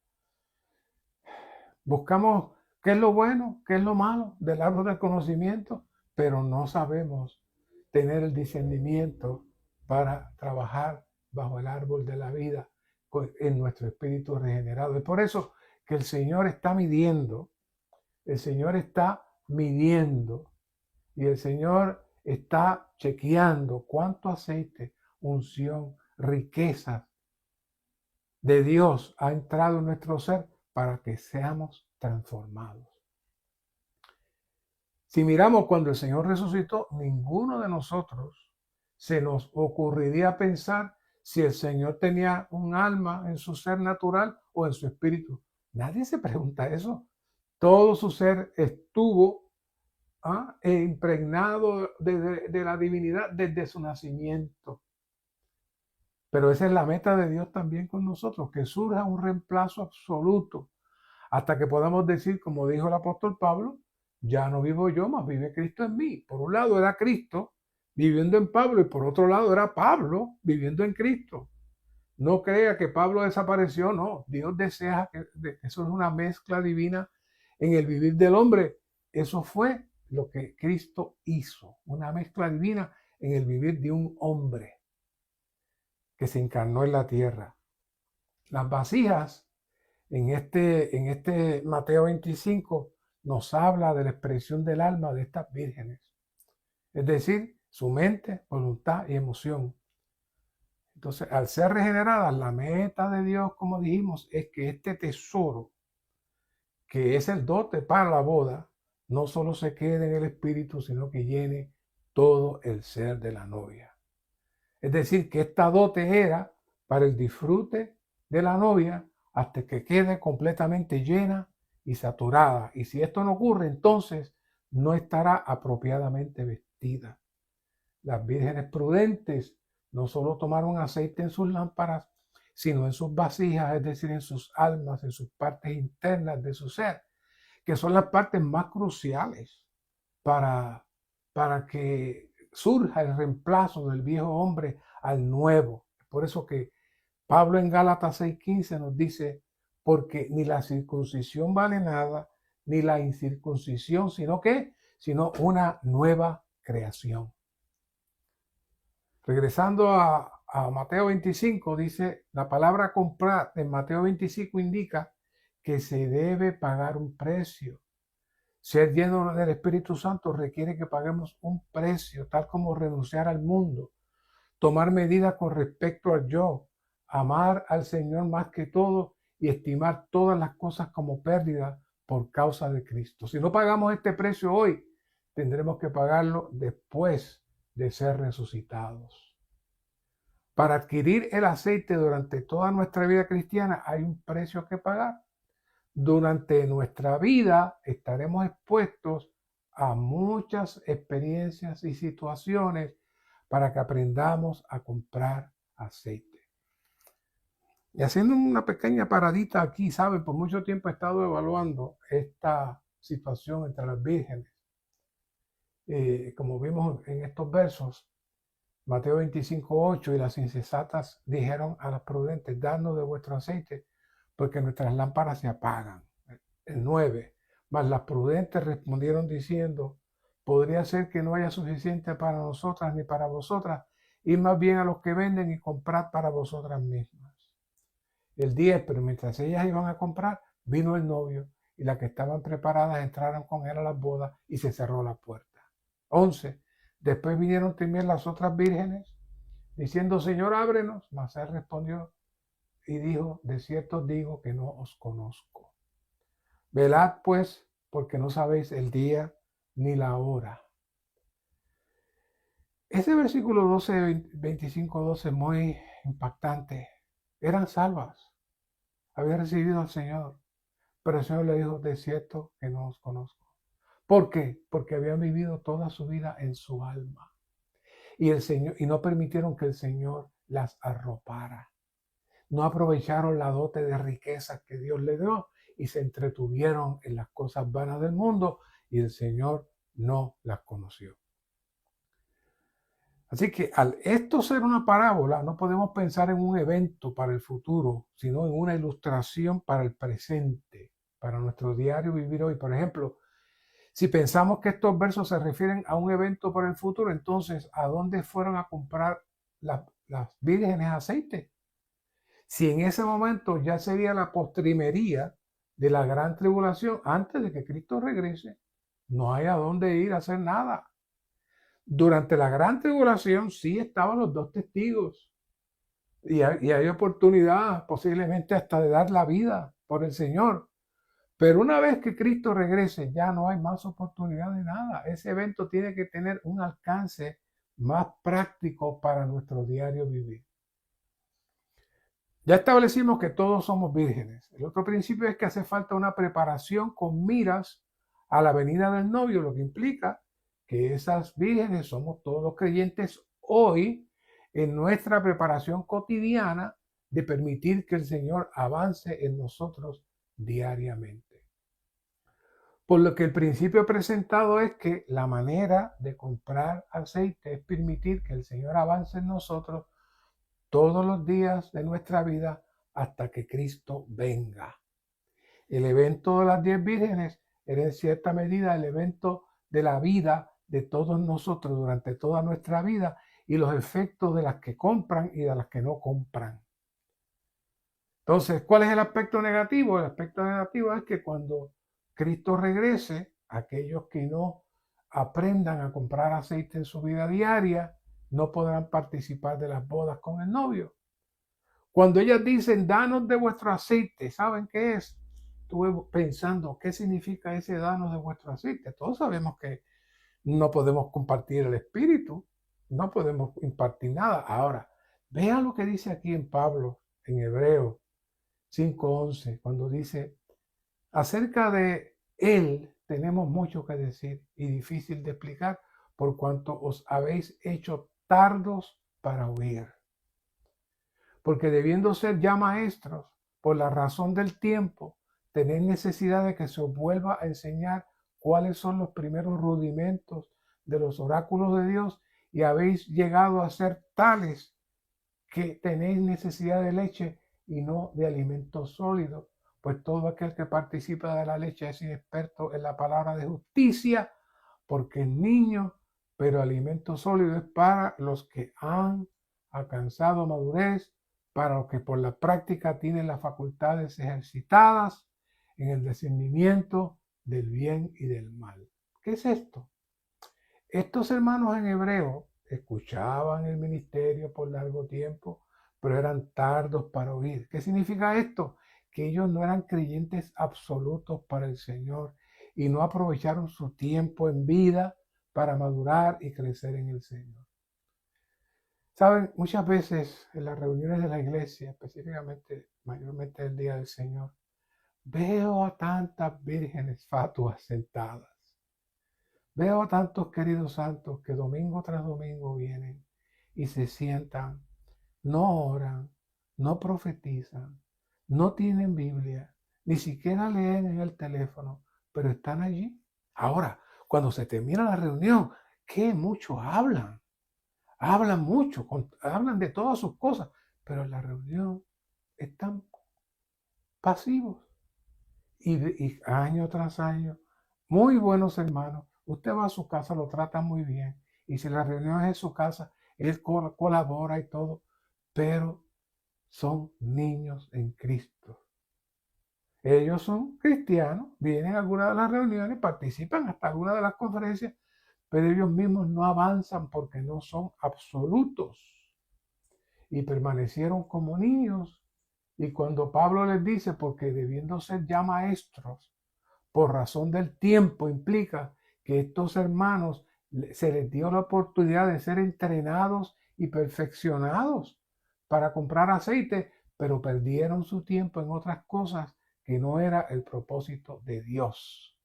Buscamos qué es lo bueno, qué es lo malo del árbol del conocimiento, pero no sabemos tener el discernimiento para trabajar bajo el árbol de la vida en nuestro espíritu regenerado. Es por eso que el Señor está midiendo, y el Señor está chequeando cuánto aceite, unción, riquezas de Dios ha entrado en nuestro ser para que seamos transformados. Si miramos cuando el Señor resucitó, ninguno de nosotros se nos ocurriría pensar si el Señor tenía un alma en su ser natural o en su espíritu. Nadie se pregunta eso. Todo su ser estuvo impregnado de la divinidad desde su nacimiento. Pero esa es la meta de Dios también con nosotros, que surja un reemplazo absoluto hasta que podamos decir, como dijo el apóstol Pablo, ya no vivo yo, mas vive Cristo en mí. Por un lado era Cristo viviendo en Pablo y por otro lado era Pablo viviendo en Cristo. No crea que Pablo desapareció, no. Dios desea que eso es una mezcla divina en el vivir del hombre. Eso fue lo que Cristo hizo, una mezcla divina en el vivir de un hombre que se encarnó en la tierra. Las vasijas en este Mateo 25 nos habla de la expresión del alma de estas vírgenes, es decir, su mente, voluntad y emoción. Entonces, al ser regeneradas, la meta de Dios, como dijimos, es que este tesoro, que es el dote para la boda, no solo se quede en el espíritu, sino que llene todo el ser de la novia. Es decir, que esta dote era para el disfrute de la novia hasta que quede completamente llena y saturada. Y si esto no ocurre, entonces no estará apropiadamente vestida. Las vírgenes prudentes no solo tomaron aceite en sus lámparas, sino en sus vasijas, es decir, en sus almas, en sus partes internas de su ser, que son las partes más cruciales para, para que surja el reemplazo del viejo hombre al nuevo. Por eso que Pablo en Gálatas 6:15 nos dice, porque ni la circuncisión vale nada, ni la incircuncisión, sino una nueva creación. Regresando a Mateo 25, dice, la palabra comprar en Mateo 25 indica que se debe pagar un precio. Ser lleno del Espíritu Santo requiere que paguemos un precio, tal como renunciar al mundo, tomar medidas con respecto al yo, amar al Señor más que todo y estimar todas las cosas como pérdida por causa de Cristo. Si no pagamos este precio hoy, tendremos que pagarlo después de ser resucitados. Para adquirir el aceite durante toda nuestra vida cristiana hay un precio que pagar. Durante nuestra vida estaremos expuestos a muchas experiencias y situaciones para que aprendamos a comprar aceite. Y haciendo una pequeña paradita aquí, ¿saben? Por mucho tiempo he estado evaluando esta situación entre las vírgenes. Como vimos en estos versos, Mateo 25:8, y las insensatas dijeron a las prudentes, dadnos de vuestro aceite, porque nuestras lámparas se apagan. El 9, mas las prudentes respondieron diciendo, podría ser que no haya suficiente para nosotras ni para vosotras, ir más bien a los que venden y comprad para vosotras mismas. El 10, pero mientras ellas iban a comprar, vino el novio, y las que estaban preparadas entraron con él a las bodas y se cerró la puerta. 11, después vinieron también las otras vírgenes, diciendo, Señor, ábrenos. Mas él respondió y dijo, de cierto digo que no os conozco. Velad pues, porque no sabéis el día ni la hora. Ese versículo 12, 25, 12, muy impactante. Eran salvas. Habían recibido al Señor. Pero el Señor le dijo, de cierto que no os conozco. ¿Por qué? Porque habían vivido toda su vida en su alma. Y no permitieron que el Señor las arropara. No aprovecharon la dote de riquezas que Dios les dio y se entretuvieron en las cosas vanas del mundo y el Señor no las conoció. Así que al esto ser una parábola, no podemos pensar en un evento para el futuro, sino en una ilustración para el presente, para nuestro diario vivir hoy. Por ejemplo, si pensamos que estos versos se refieren a un evento para el futuro, entonces, ¿a dónde fueron a comprar las vírgenes aceite? Si en ese momento ya sería la postrimería de la gran tribulación, antes de que Cristo regrese, no hay a dónde ir a hacer nada. Durante la gran tribulación sí estaban los dos testigos y hay oportunidad posiblemente hasta de dar la vida por el Señor. Pero una vez que Cristo regrese, ya no hay más oportunidad de nada. Ese evento tiene que tener un alcance más práctico para nuestro diario vivir. Ya establecimos que todos somos vírgenes. El otro principio es que hace falta una preparación con miras a la venida del novio, lo que implica que esas vírgenes somos todos los creyentes hoy en nuestra preparación cotidiana de permitir que el Señor avance en nosotros diariamente. Por lo que el principio presentado es que la manera de comprar aceite es permitir que el Señor avance en nosotros todos los días de nuestra vida hasta que Cristo venga. El evento de las 10 vírgenes era en cierta medida el evento de la vida de todos nosotros durante toda nuestra vida y los efectos de las que compran y de las que no compran. Entonces, ¿cuál es el aspecto negativo? El aspecto negativo es que cuando Cristo regrese, aquellos que no aprendan a comprar aceite en su vida diaria no podrán participar de las bodas con el novio. Cuando ellas dicen, danos de vuestro aceite, ¿saben qué es? Estuve pensando, ¿qué significa ese danos de vuestro aceite? Todos sabemos que no podemos compartir el espíritu, no podemos impartir nada. Ahora, vean lo que dice aquí en Pablo, en Hebreo, 5:11, cuando dice, acerca de Él tenemos mucho que decir y difícil de explicar por cuanto os habéis hecho tardos para oír. Porque debiendo ser ya maestros, por la razón del tiempo, tenéis necesidad de que se os vuelva a enseñar cuáles son los primeros rudimentos de los oráculos de Dios y habéis llegado a ser tales que tenéis necesidad de leche y no de alimento sólido, pues todo aquel que participa de la leche es inexperto en la palabra de justicia, porque es niño, pero alimento sólido es para los que han alcanzado madurez, para los que por la práctica tienen las facultades ejercitadas en el discernimiento del bien y del mal. ¿Qué es esto? Estos hermanos en hebreo escuchaban el ministerio por largo tiempo, pero eran tardos para oír. ¿Qué significa esto? Que ellos no eran creyentes absolutos para el Señor y no aprovecharon su tiempo en vida para madurar y crecer en el Señor. Saben, muchas veces en las reuniones de la iglesia, específicamente, mayormente el día del Señor, veo a tantas vírgenes fatuas sentadas. Veo a tantos queridos santos que domingo tras domingo vienen y se sientan, no oran, no profetizan, no tienen Biblia, ni siquiera leen en el teléfono, pero están allí. Ahora, cuando se termina la reunión, ¿qué muchos hablan? Hablan mucho, hablan de todas sus cosas, pero en la reunión están pasivos. Y año tras año, muy buenos hermanos. Usted va a su casa, lo trata muy bien. Y si la reunión es en su casa, él colabora y todo. Pero son niños en Cristo. Ellos son cristianos, vienen a algunas de las reuniones, participan hasta algunas de las conferencias, pero ellos mismos no avanzan porque no son absolutos. Y permanecieron como niños. Y cuando Pablo les dice, porque debiendo ser ya maestros, por razón del tiempo, implica que estos hermanos se les dio la oportunidad de ser entrenados y perfeccionados para comprar aceite, pero perdieron su tiempo en otras cosas que no era el propósito de Dios.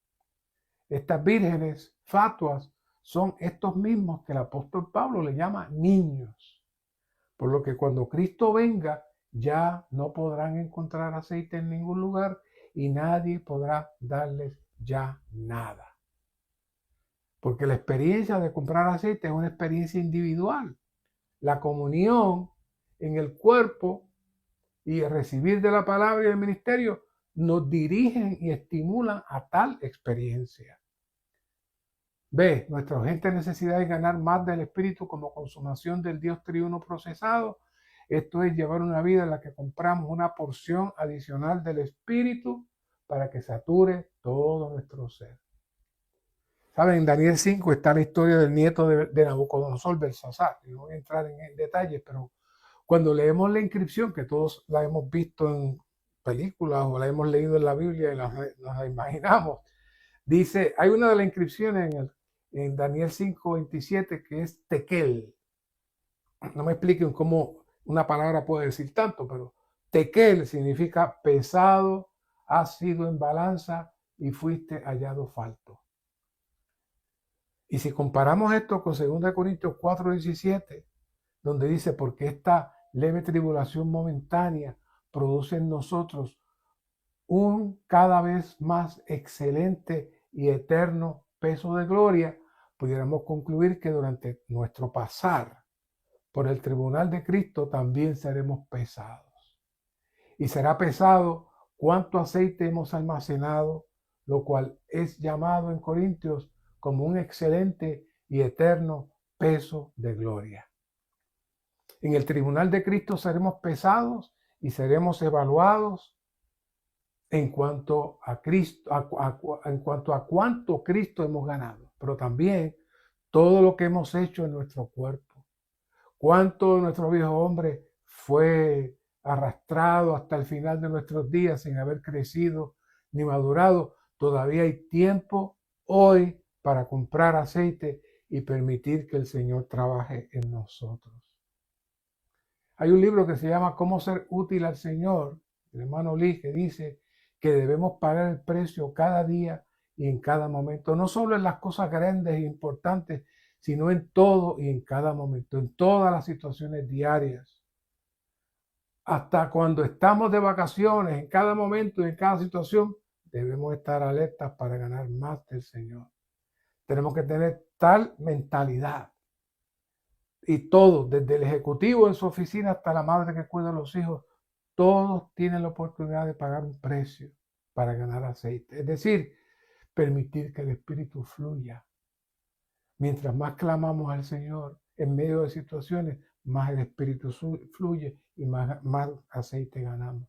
Estas vírgenes fatuas son estos mismos que el apóstol Pablo le llama niños. Por lo que cuando Cristo venga, ya no podrán encontrar aceite en ningún lugar y nadie podrá darles ya nada. Porque la experiencia de comprar aceite es una experiencia individual. La comunión en el cuerpo y recibir de la palabra y el ministerio nos dirigen y estimulan a tal experiencia. B. Nuestra urgente necesidad de ganar más del Espíritu como consumación del Dios triuno procesado. Esto es llevar una vida en la que compramos una porción adicional del Espíritu para que sature todo nuestro ser. Saben, en Daniel 5 está la historia del nieto de Nabucodonosor, Belsasar. No voy a entrar en detalles, pero cuando leemos la inscripción, que todos la hemos visto en películas o la hemos leído en la Biblia y nos la imaginamos, dice, hay una de las inscripciones en Daniel 5:27 que es tekel. No me expliquen cómo una palabra puede decir tanto, pero tekel significa pesado, has sido en balanza y fuiste hallado falto. Y si comparamos esto con 2 Corintios 4:17, donde dice, porque esta leve tribulación momentánea produce en nosotros un cada vez más excelente y eterno peso de gloria, pudiéramos concluir que durante nuestro pasar por el tribunal de Cristo también seremos pesados. Y será pesado cuánto aceite hemos almacenado, lo cual es llamado en Corintios como un excelente y eterno peso de gloria. En el tribunal de Cristo seremos pesados y seremos evaluados en cuanto a Cristo, en cuanto a cuánto Cristo hemos ganado, pero también todo lo que hemos hecho en nuestro cuerpo. Cuánto de nuestro viejo hombre fue arrastrado hasta el final de nuestros días sin haber crecido ni madurado. Todavía hay tiempo hoy para comprar aceite y permitir que el Señor trabaje en nosotros. Hay un libro que se llama Cómo ser útil al Señor, el hermano Lee, que dice que debemos pagar el precio cada día y en cada momento, no solo en las cosas grandes e importantes, sino en todo y en cada momento, en todas las situaciones diarias. Hasta cuando estamos de vacaciones, en cada momento y en cada situación, debemos estar alertas para ganar más del Señor. Tenemos que tener tal mentalidad. Y todos, desde el ejecutivo en su oficina hasta la madre que cuida a los hijos, todos tienen la oportunidad de pagar un precio para ganar aceite. Es decir, permitir que el Espíritu fluya. Mientras más clamamos al Señor en medio de situaciones, más el Espíritu fluye y más aceite ganamos.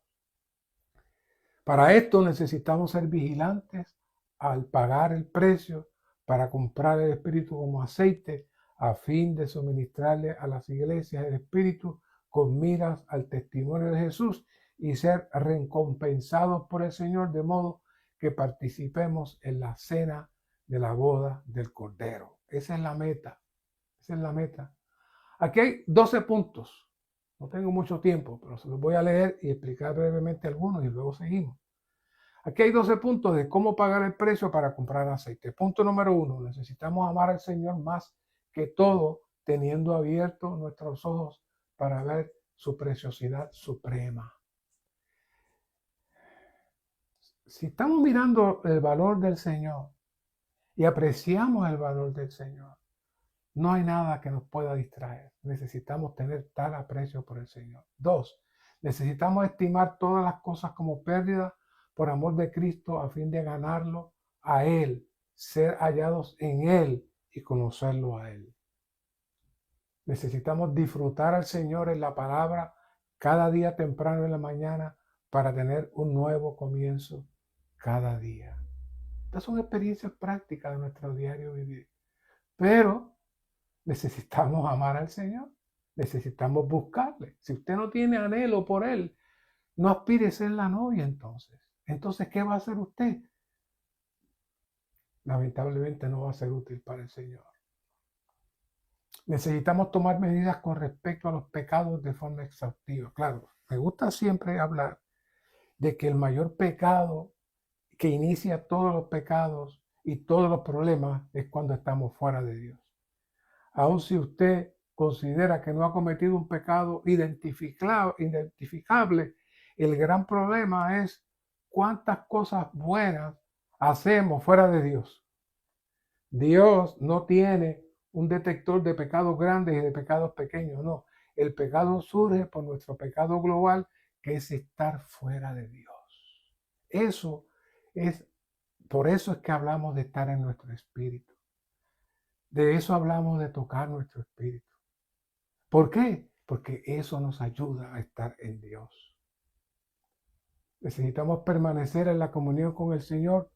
Para esto necesitamos ser vigilantes al pagar el precio para comprar el Espíritu como aceite a fin de suministrarle a las iglesias el Espíritu con miras al testimonio de Jesús y ser recompensados por el Señor de modo que participemos en la cena de la boda del Cordero. Esa es la meta. Esa es la meta. Aquí hay 12 puntos. No tengo mucho tiempo, pero se los voy a leer y explicar brevemente algunos y luego seguimos. Aquí hay 12 puntos de cómo pagar el precio para comprar aceite. Punto número 1. Necesitamos amar al Señor más que todo, teniendo abiertos nuestros ojos para ver su preciosidad suprema. Si estamos mirando el valor del Señor y apreciamos el valor del Señor, no hay nada que nos pueda distraer. Necesitamos tener tal aprecio por el Señor. 2. Necesitamos estimar todas las cosas como pérdida por amor de Cristo a fin de ganarlo a Él, ser hallados en Él y conocerlo a Él. Necesitamos disfrutar al Señor en la palabra cada día temprano en la mañana para tener un nuevo comienzo cada día. Estas son experiencias prácticas de nuestro diario vivir. Pero necesitamos amar al Señor. Necesitamos buscarle. Si usted no tiene anhelo por Él, no aspire a ser la novia entonces. Entonces, ¿qué va a hacer usted? Lamentablemente no va a ser útil para el Señor. Necesitamos tomar medidas con respecto a los pecados de forma exhaustiva. Claro, me gusta siempre hablar de que el mayor pecado que inicia todos los pecados y todos los problemas es cuando estamos fuera de Dios. Aun si usted considera que no ha cometido un pecado identificable, el gran problema es cuántas cosas buenas hacemos fuera de Dios. Dios no tiene un detector de pecados grandes y de pecados pequeños, no. El pecado surge por nuestro pecado global, que es estar fuera de Dios. Por eso es que hablamos de estar en nuestro espíritu. De eso hablamos de tocar nuestro espíritu. ¿Por qué? Porque eso nos ayuda a estar en Dios. Necesitamos permanecer en la comunión con el Señor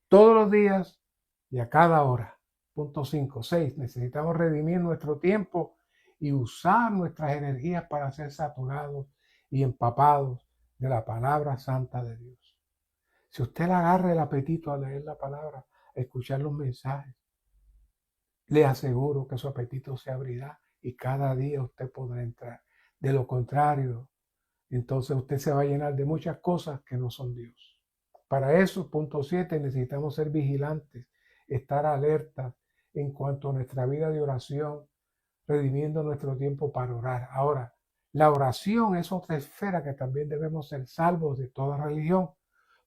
todos los días y a cada hora. Punto 5. 6. Necesitamos redimir nuestro tiempo y usar nuestras energías para ser saturados y empapados de la palabra santa de Dios. Si usted le agarra el apetito a leer la palabra, a escuchar los mensajes, le aseguro que su apetito se abrirá y cada día usted podrá entrar. De lo contrario, entonces usted se va a llenar de muchas cosas que no son Dios. Para eso, punto 7, necesitamos ser vigilantes, estar alertas en cuanto a nuestra vida de oración, redimiendo nuestro tiempo para orar. Ahora, la oración es otra esfera que también debemos ser salvos de toda religión.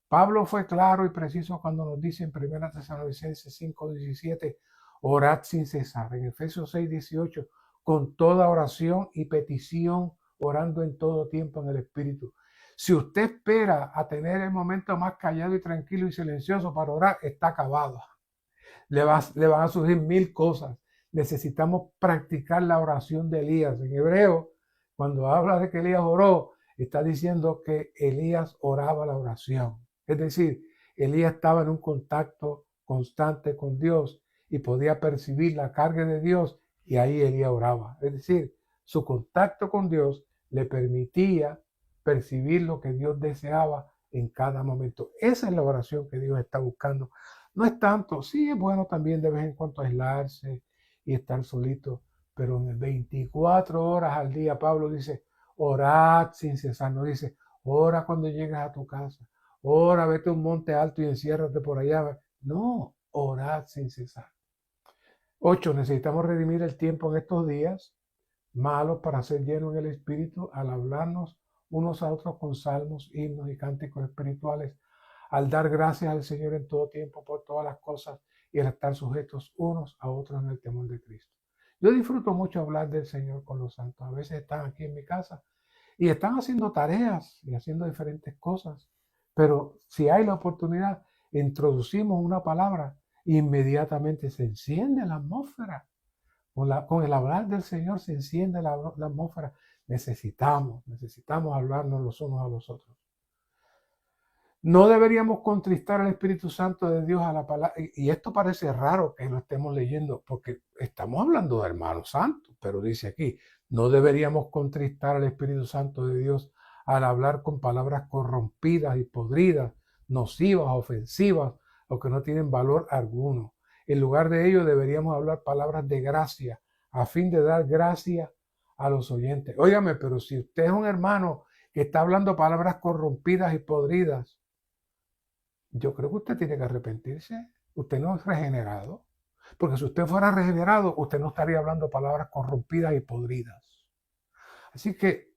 Pablo fue claro y preciso cuando nos dice en 1 Tesalonicenses 5:17, orad sin cesar. En Efesios 6:18, con toda oración y petición, orando en todo tiempo en el Espíritu. Si usted espera a tener el momento más callado y tranquilo y silencioso para orar, está acabado. Le van a surgir 1000 cosas. Necesitamos practicar la oración de Elías. En hebreo, cuando habla de que Elías oró, está diciendo que Elías oraba la oración. Es decir, Elías estaba en un contacto constante con Dios y podía percibir la carga de Dios y ahí Elías oraba. Es decir, su contacto con Dios le permitía percibir lo que Dios deseaba en cada momento. Esa es la oración que Dios está buscando. No es tanto, sí es bueno también de vez en cuando aislarse y estar solito, pero en 24 horas al día, Pablo dice, orad sin cesar, no dice, ora cuando llegues a tu casa, ora, vete a un monte alto y enciérrate por allá. No, orad sin cesar. 8. Necesitamos redimir el tiempo en estos días malos para ser llenos en el Espíritu al hablarnos unos a otros con salmos, himnos y cánticos espirituales, al dar gracias al Señor en todo tiempo por todas las cosas y al estar sujetos unos a otros en el temor de Cristo. Yo disfruto mucho hablar del Señor con los santos. A veces están aquí en mi casa y están haciendo tareas y haciendo diferentes cosas, pero si hay la oportunidad, introducimos una palabra, inmediatamente se enciende la atmósfera. Con el hablar del Señor se enciende la atmósfera. Necesitamos hablarnos los unos a los otros. No deberíamos contristar al Espíritu Santo de Dios a la palabra. Y esto parece raro que lo estemos leyendo porque estamos hablando de hermanos santos, pero dice aquí, no deberíamos contristar al Espíritu Santo de Dios al hablar con palabras corrompidas y podridas, nocivas, ofensivas o que no tienen valor alguno. En lugar de ello deberíamos hablar palabras de gracia a fin de dar gracia a los oyentes. Óigame, pero si usted es un hermano que está hablando palabras corrompidas y podridas, yo creo que usted tiene que arrepentirse. Usted no es regenerado. Porque si usted fuera regenerado, usted no estaría hablando palabras corrompidas y podridas. Así que,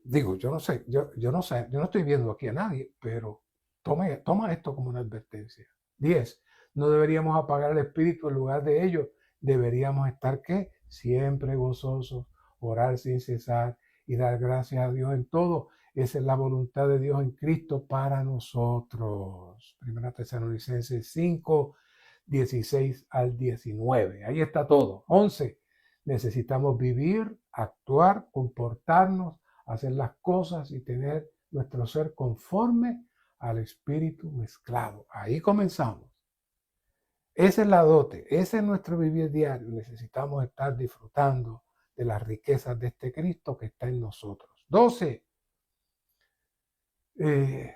digo, yo no sé, yo no sé, yo no estoy viendo aquí a nadie, pero toma esto como una advertencia. 10. No deberíamos apagar el espíritu. En lugar de ello, deberíamos estar, ¿qué? Siempre gozosos, orar sin cesar y dar gracias a Dios en todo. Esa es la voluntad de Dios en Cristo para nosotros. Primera Tesalonicenses 5, 16 al 19. Ahí está todo. 11. Necesitamos vivir, actuar, comportarnos, hacer las cosas y tener nuestro ser conforme al Espíritu mezclado. Ahí comenzamos. Esa es la dote, ese es nuestro vivir diario. Necesitamos estar disfrutando de las riquezas de este Cristo que está en nosotros. 12. Hay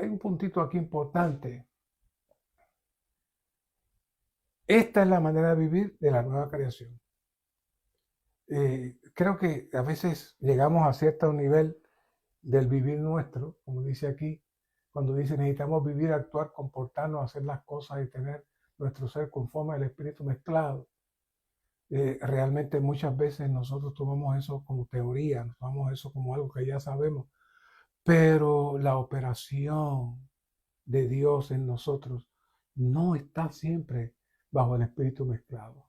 un puntito aquí importante. Esta es la manera de vivir de la nueva creación. Creo que a veces llegamos a cierto nivel del vivir nuestro, como dice aquí, cuando dice necesitamos vivir, actuar, comportarnos, hacer las cosas y tener nuestro ser conforme al Espíritu mezclado. Realmente muchas veces nosotros tomamos eso como teoría, tomamos eso como algo que ya sabemos, pero la operación de Dios en nosotros no está siempre bajo el Espíritu mezclado.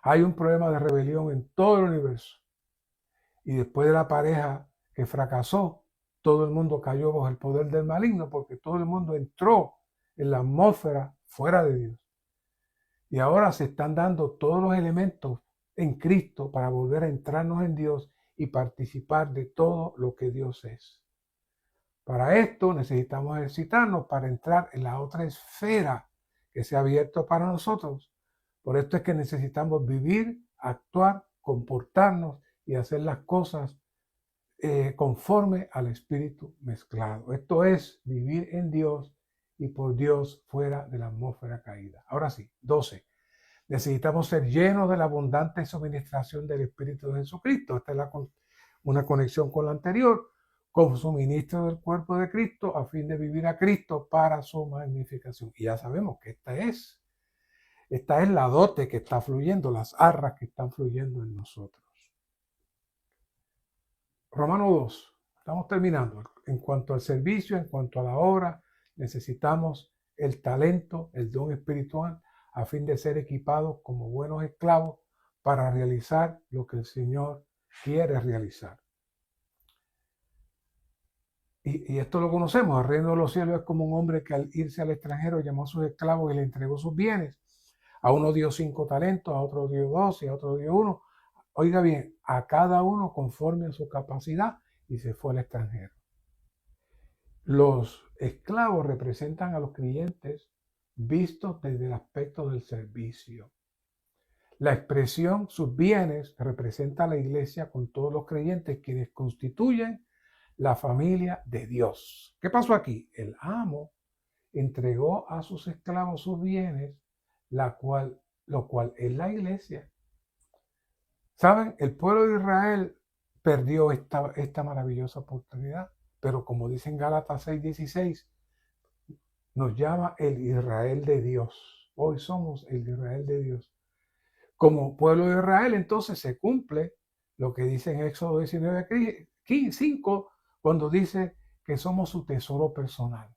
Hay un problema de rebelión en todo el universo. Y después de la pareja que fracasó, todo el mundo cayó bajo el poder del maligno porque todo el mundo entró en la atmósfera fuera de Dios. Y ahora se están dando todos los elementos en Cristo para volver a entrarnos en Dios y participar de todo lo que Dios es. Para esto necesitamos ejercitarnos para entrar en la otra esfera que se ha abierto para nosotros. Por esto es que necesitamos vivir, actuar, comportarnos y hacer las cosas conforme al Espíritu mezclado. Esto es vivir en Dios y por Dios fuera de la atmósfera caída. Ahora sí, 12. Necesitamos ser llenos de la abundante suministración del Espíritu de Jesucristo. Esta es una conexión con la anterior, como suministro del cuerpo de Cristo a fin de vivir a Cristo para su magnificación. Y ya sabemos que esta es la dote que está fluyendo, las arras que están fluyendo en nosotros. Romanos 2, estamos terminando. En cuanto al servicio, en cuanto a la obra, necesitamos el talento, el don espiritual, a fin de ser equipados como buenos esclavos para realizar lo que el Señor quiere realizar. Y esto lo conocemos, el reino de los cielos es como un hombre que al irse al extranjero llamó a sus esclavos y le entregó sus bienes. A uno dio 5 talentos, a otro dio 2 y a otro dio 1. Oiga bien, a cada uno conforme a su capacidad y se fue al extranjero. Los esclavos representan a los creyentes vistos desde el aspecto del servicio. La expresión sus bienes representa a la iglesia con todos los creyentes quienes constituyen la familia de Dios. ¿Qué pasó aquí? El amo entregó a sus esclavos sus bienes, lo cual es la iglesia. ¿Saben? El pueblo de Israel perdió esta maravillosa oportunidad, pero como dice en Gálatas 6:16, nos llama el Israel de Dios. Hoy somos el Israel de Dios. Como pueblo de Israel, entonces se cumple lo que dice en Éxodo 19:5, cuando dice que somos su tesoro personal.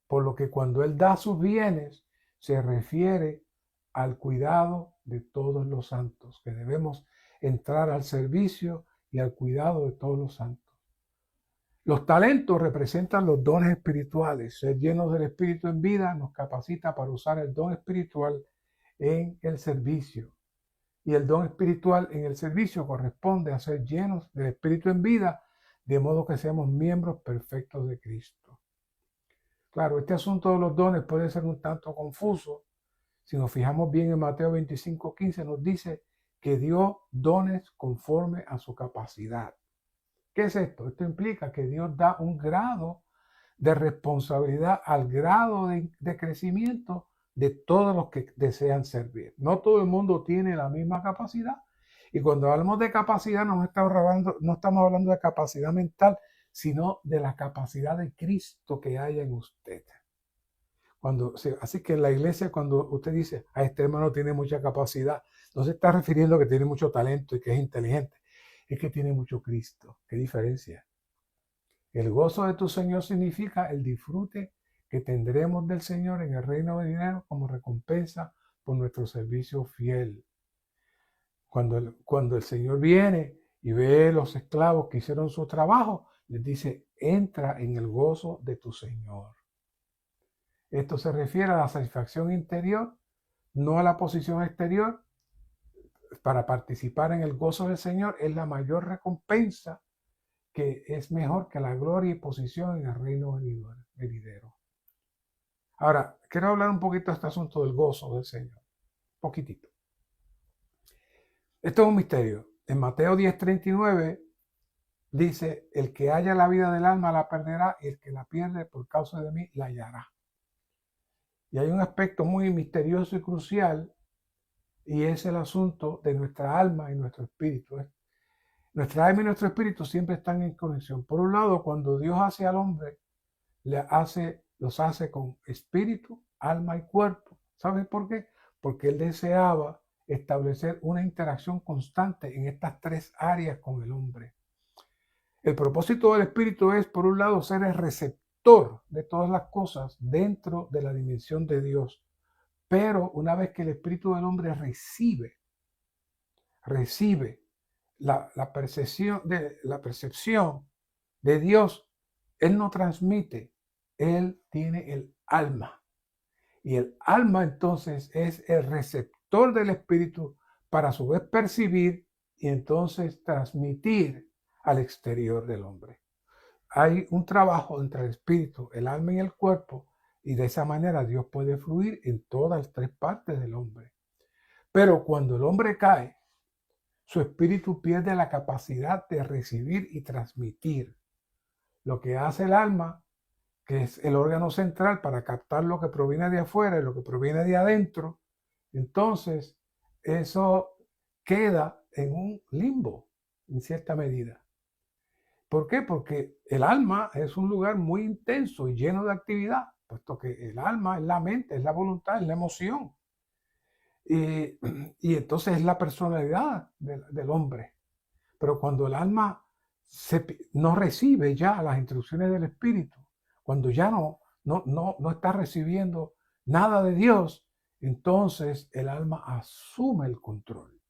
Por lo que cuando Él da sus bienes, se refiere al cuidado de todos los santos, que debemos entrar al servicio y al cuidado de todos los santos. Los talentos representan los dones espirituales. Ser llenos del Espíritu en vida nos capacita para usar el don espiritual en el servicio. Y el don espiritual en el servicio corresponde a ser llenos del Espíritu en vida, de modo que seamos miembros perfectos de Cristo. Claro, este asunto de los dones puede ser un tanto confuso. Si nos fijamos bien en Mateo 25:15, nos dice que dio dones conforme a su capacidad. ¿Qué es esto? Esto implica que Dios da un grado de responsabilidad al grado de crecimiento de todos los que desean servir. No todo el mundo tiene la misma capacidad. Y cuando hablamos de capacidad, no estamos hablando de capacidad mental, sino de la capacidad de Cristo que hay en usted. Así que en la iglesia, cuando usted dice, este hermano tiene mucha capacidad, no se está refiriendo a que tiene mucho talento y que es inteligente, es que tiene mucho Cristo. ¿Qué diferencia? El gozo de tu Señor significa el disfrute que tendremos del Señor en el reino venidero como recompensa por nuestro servicio fiel. Cuando el Señor viene y ve los esclavos que hicieron su trabajo, les dice, entra en el gozo de tu Señor. Esto se refiere a la satisfacción interior, no a la posición exterior. Para participar en el gozo del Señor es la mayor recompensa, que es mejor que la gloria y posición en el reino venidero. Ahora, quiero hablar un poquito de este asunto del gozo del Señor. Poquitito. Esto es un misterio. En Mateo 10:39 dice, el que haya la vida del alma la perderá y el que la pierde por causa de mí la hallará. Y hay un aspecto muy misterioso y crucial, y es el asunto de nuestra alma y nuestro espíritu. Nuestra alma y nuestro espíritu siempre están en conexión. Por un lado, cuando Dios hace al hombre, los hace con espíritu, alma y cuerpo. ¿Sabes por qué? Porque Él deseaba establecer una interacción constante en estas tres áreas con el hombre. El propósito del espíritu es, por un lado, ser el receptor de todas las cosas dentro de la dimensión de Dios. Pero una vez que el espíritu del hombre recibe la percepción de Dios, Él no transmite, Él tiene el alma. Y el alma entonces es el receptor del espíritu para a su vez percibir y entonces transmitir al exterior del hombre. Hay un trabajo entre el espíritu, el alma y el cuerpo, y de esa manera Dios puede fluir en todas las tres partes del hombre. Pero cuando el hombre cae, su espíritu pierde la capacidad de recibir y transmitir. Lo que hace el alma, que es el órgano central para captar lo que proviene de afuera y lo que proviene de adentro, entonces eso queda en un limbo, en cierta medida. ¿Por qué? Porque el alma es un lugar muy intenso y lleno de actividad, puesto que el alma es la mente, es la voluntad, es la emoción. Y entonces es la personalidad del hombre. Pero cuando el alma no recibe ya las instrucciones del espíritu, cuando ya no está recibiendo nada de Dios, entonces el alma asume el control.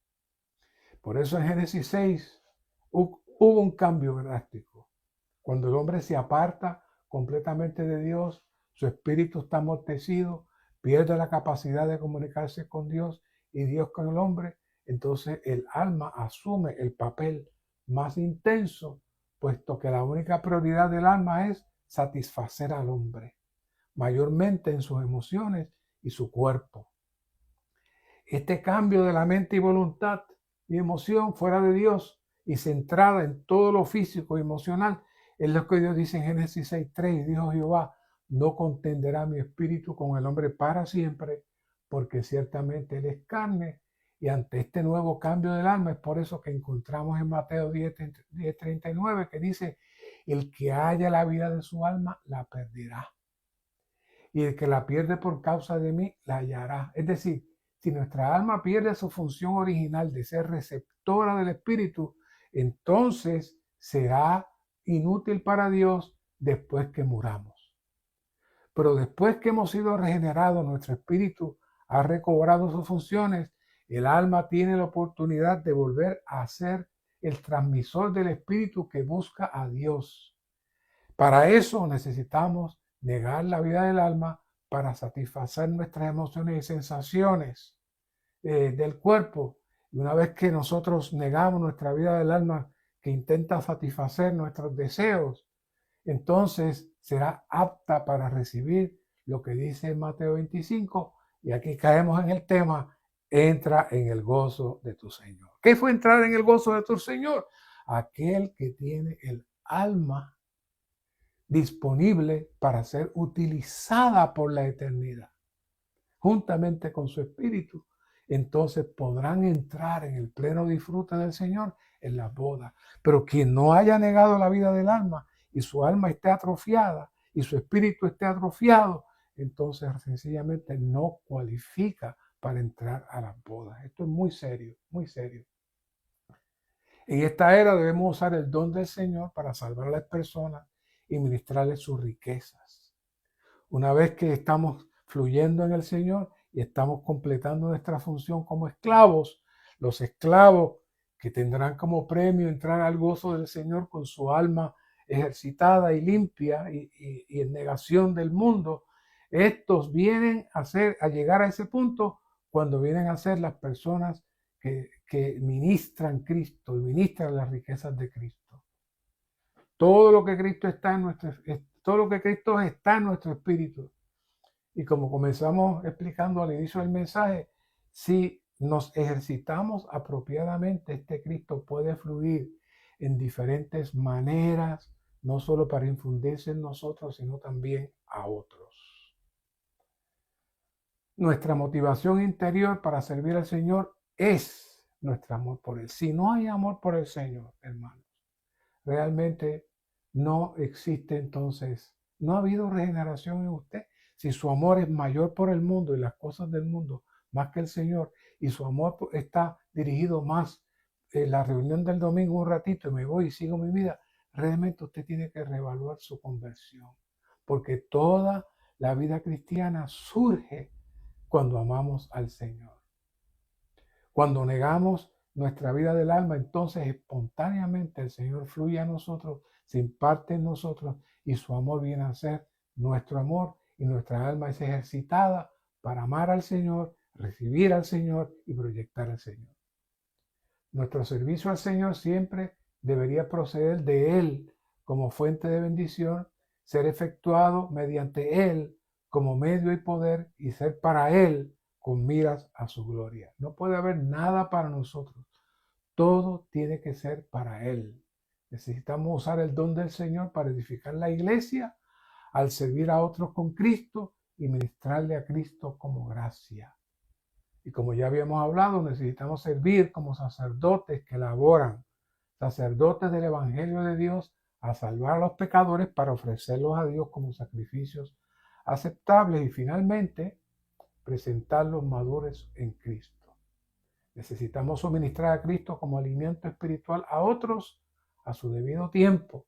Por eso en Génesis 6 hubo un cambio drástico. Cuando el hombre se aparta completamente de Dios, su espíritu está amortecido, pierde la capacidad de comunicarse con Dios y Dios con el hombre, entonces el alma asume el papel más intenso, puesto que la única prioridad del alma es satisfacer al hombre, mayormente en sus emociones y su cuerpo. Este cambio de la mente y voluntad y emoción fuera de Dios y centrada en todo lo físico y emocional, es lo que Dios dice en Génesis 6:3, dijo Jehová, no contenderá mi espíritu con el hombre para siempre, porque ciertamente él es carne Y ante este nuevo cambio del alma, es por eso que encontramos en Mateo 10:39 que dice, el que haya la vida de su alma, la perderá. Y el que la pierde por causa de mí, la hallará. Es decir, si nuestra alma pierde su función original de ser receptora del Espíritu, entonces será inútil para Dios después que muramos. Pero después que hemos sido regenerados, nuestro espíritu ha recobrado sus funciones, el alma tiene la oportunidad de volver a ser el transmisor del espíritu que busca a Dios. Para eso necesitamos negar la vida del alma para satisfacer nuestras emociones y sensaciones del cuerpo. Y una vez que nosotros negamos nuestra vida del alma que intenta satisfacer nuestros deseos, entonces será apta para recibir lo que dice Mateo 25, y aquí caemos en el tema, entra en el gozo de tu Señor. ¿Qué fue entrar en el gozo de tu Señor? Aquel que tiene el alma disponible para ser utilizada por la eternidad, juntamente con su espíritu. Entonces podrán entrar en el pleno disfrute del Señor en las bodas. Pero quien no haya negado la vida del alma y su alma esté atrofiada y su espíritu esté atrofiado, entonces sencillamente no cualifica para entrar a las bodas. Esto es muy serio, muy serio. En esta era debemos usar el don del Señor para salvar a las personas y ministrarles sus riquezas. Una vez que estamos fluyendo en el Señor y estamos completando nuestra función como esclavos, los esclavos que tendrán como premio entrar al gozo del Señor con su alma ejercitada y limpia y en negación del mundo, estos vienen a llegar a ese punto cuando vienen a ser las personas que ministran Cristo y ministran las riquezas de Cristo. Todo lo que Cristo está en todo lo que Cristo está en nuestro espíritu. Y como comenzamos explicando al inicio del mensaje, si nos ejercitamos apropiadamente, este Cristo puede fluir en diferentes maneras, no solo para infundirse en nosotros, sino también a otros. Nuestra motivación interior para servir al Señor es nuestro amor por Él. Si no hay amor por el Señor, hermanos, realmente no existe entonces, no ha habido regeneración en usted. Si su amor es mayor por el mundo y las cosas del mundo más que el Señor, y su amor está dirigido más en la reunión del domingo un ratito y me voy y sigo mi vida, realmente usted tiene que reevaluar su conversión, porque toda la vida cristiana surge cuando amamos al Señor. Cuando negamos nuestra vida del alma, entonces espontáneamente el Señor fluye a nosotros, se imparte en nosotros y su amor viene a ser nuestro amor y nuestra alma es ejercitada para amar al Señor, recibir al Señor y proyectar al Señor. Nuestro servicio al Señor siempre debería proceder de Él como fuente de bendición, ser efectuado mediante Él como medio y poder y ser para Él con miras a su gloria. No puede haber nada para nosotros. Todo tiene que ser para Él. Necesitamos usar el don del Señor para edificar la iglesia, al servir a otros con Cristo y ministrarle a Cristo como gracia. Y como ya habíamos hablado, necesitamos servir como sacerdotes que laboran, sacerdotes del Evangelio de Dios, a salvar a los pecadores para ofrecerlos a Dios como sacrificios aceptables y finalmente presentarlos maduros en Cristo. Necesitamos suministrar a Cristo como alimento espiritual a otros a su debido tiempo.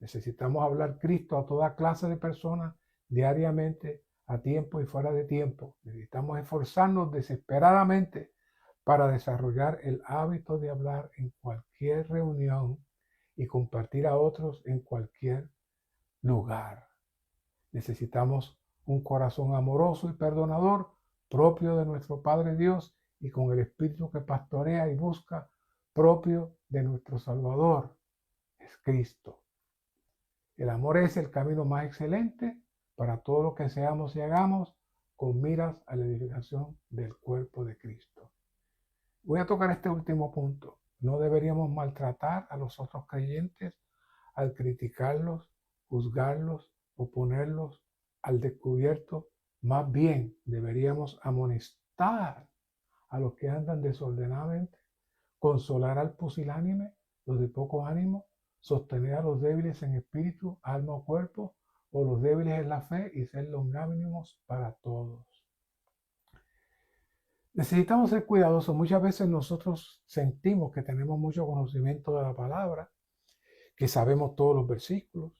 Necesitamos hablar Cristo a toda clase de personas diariamente, a tiempo y fuera de tiempo. Necesitamos esforzarnos desesperadamente para desarrollar el hábito de hablar en cualquier reunión y compartir a otros en cualquier lugar. Necesitamos un corazón amoroso y perdonador propio de nuestro Padre Dios y con el Espíritu que pastorea y busca propio de nuestro Salvador, es Cristo. El amor es el camino más excelente para todo lo que seamos y hagamos con miras a la edificación del cuerpo de Cristo. Voy a tocar este último punto. No deberíamos maltratar a los otros creyentes al criticarlos, juzgarlos o ponerlos al descubierto. Más bien deberíamos amonestar a los que andan desordenadamente, consolar al pusilánime, los de poco ánimo, sostener a los débiles en espíritu, alma o cuerpo, o los débiles en la fe, y ser longánimes para todos. Necesitamos ser cuidadosos. Muchas veces nosotros sentimos que tenemos mucho conocimiento de la palabra, que sabemos todos los versículos,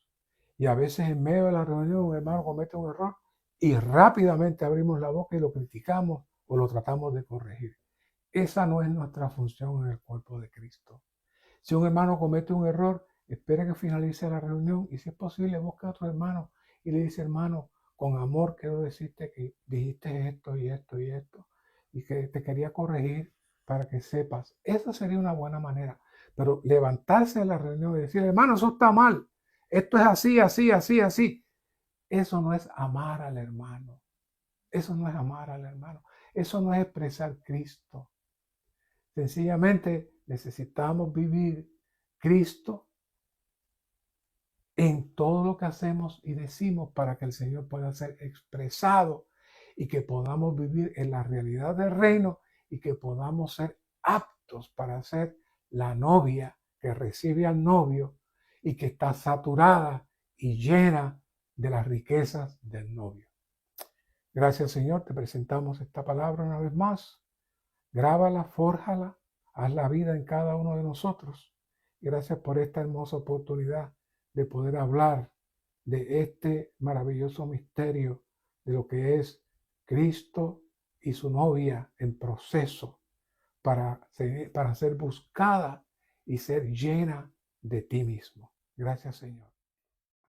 y a veces en medio de la reunión un hermano comete un error y rápidamente abrimos la boca y lo criticamos o lo tratamos de corregir. Esa no es nuestra función en el cuerpo de Cristo. Si un hermano comete un error, espera que finalice la reunión y si es posible busca a otro hermano y le dice: hermano, con amor quiero decirte que dijiste esto y esto y esto y que te quería corregir para que sepas. Esa sería una buena manera. Pero levantarse de la reunión y decir: hermano, eso está mal, esto es así, así, así, así. Eso no es amar al hermano. Eso no es amar al hermano. Eso no es expresar Cristo. Sencillamente necesitamos vivir Cristo en todo lo que hacemos y decimos para que el Señor pueda ser expresado y que podamos vivir en la realidad del reino y que podamos ser aptos para ser la novia que recibe al novio y que está saturada y llena de las riquezas del novio. Gracias, Señor, te presentamos esta palabra una vez más. Grábala, fórjala, haz la vida en cada uno de nosotros. Gracias por esta hermosa oportunidad de poder hablar de este maravilloso misterio de lo que es Cristo y su novia en proceso para ser buscada y ser llena de ti mismo. Gracias, Señor.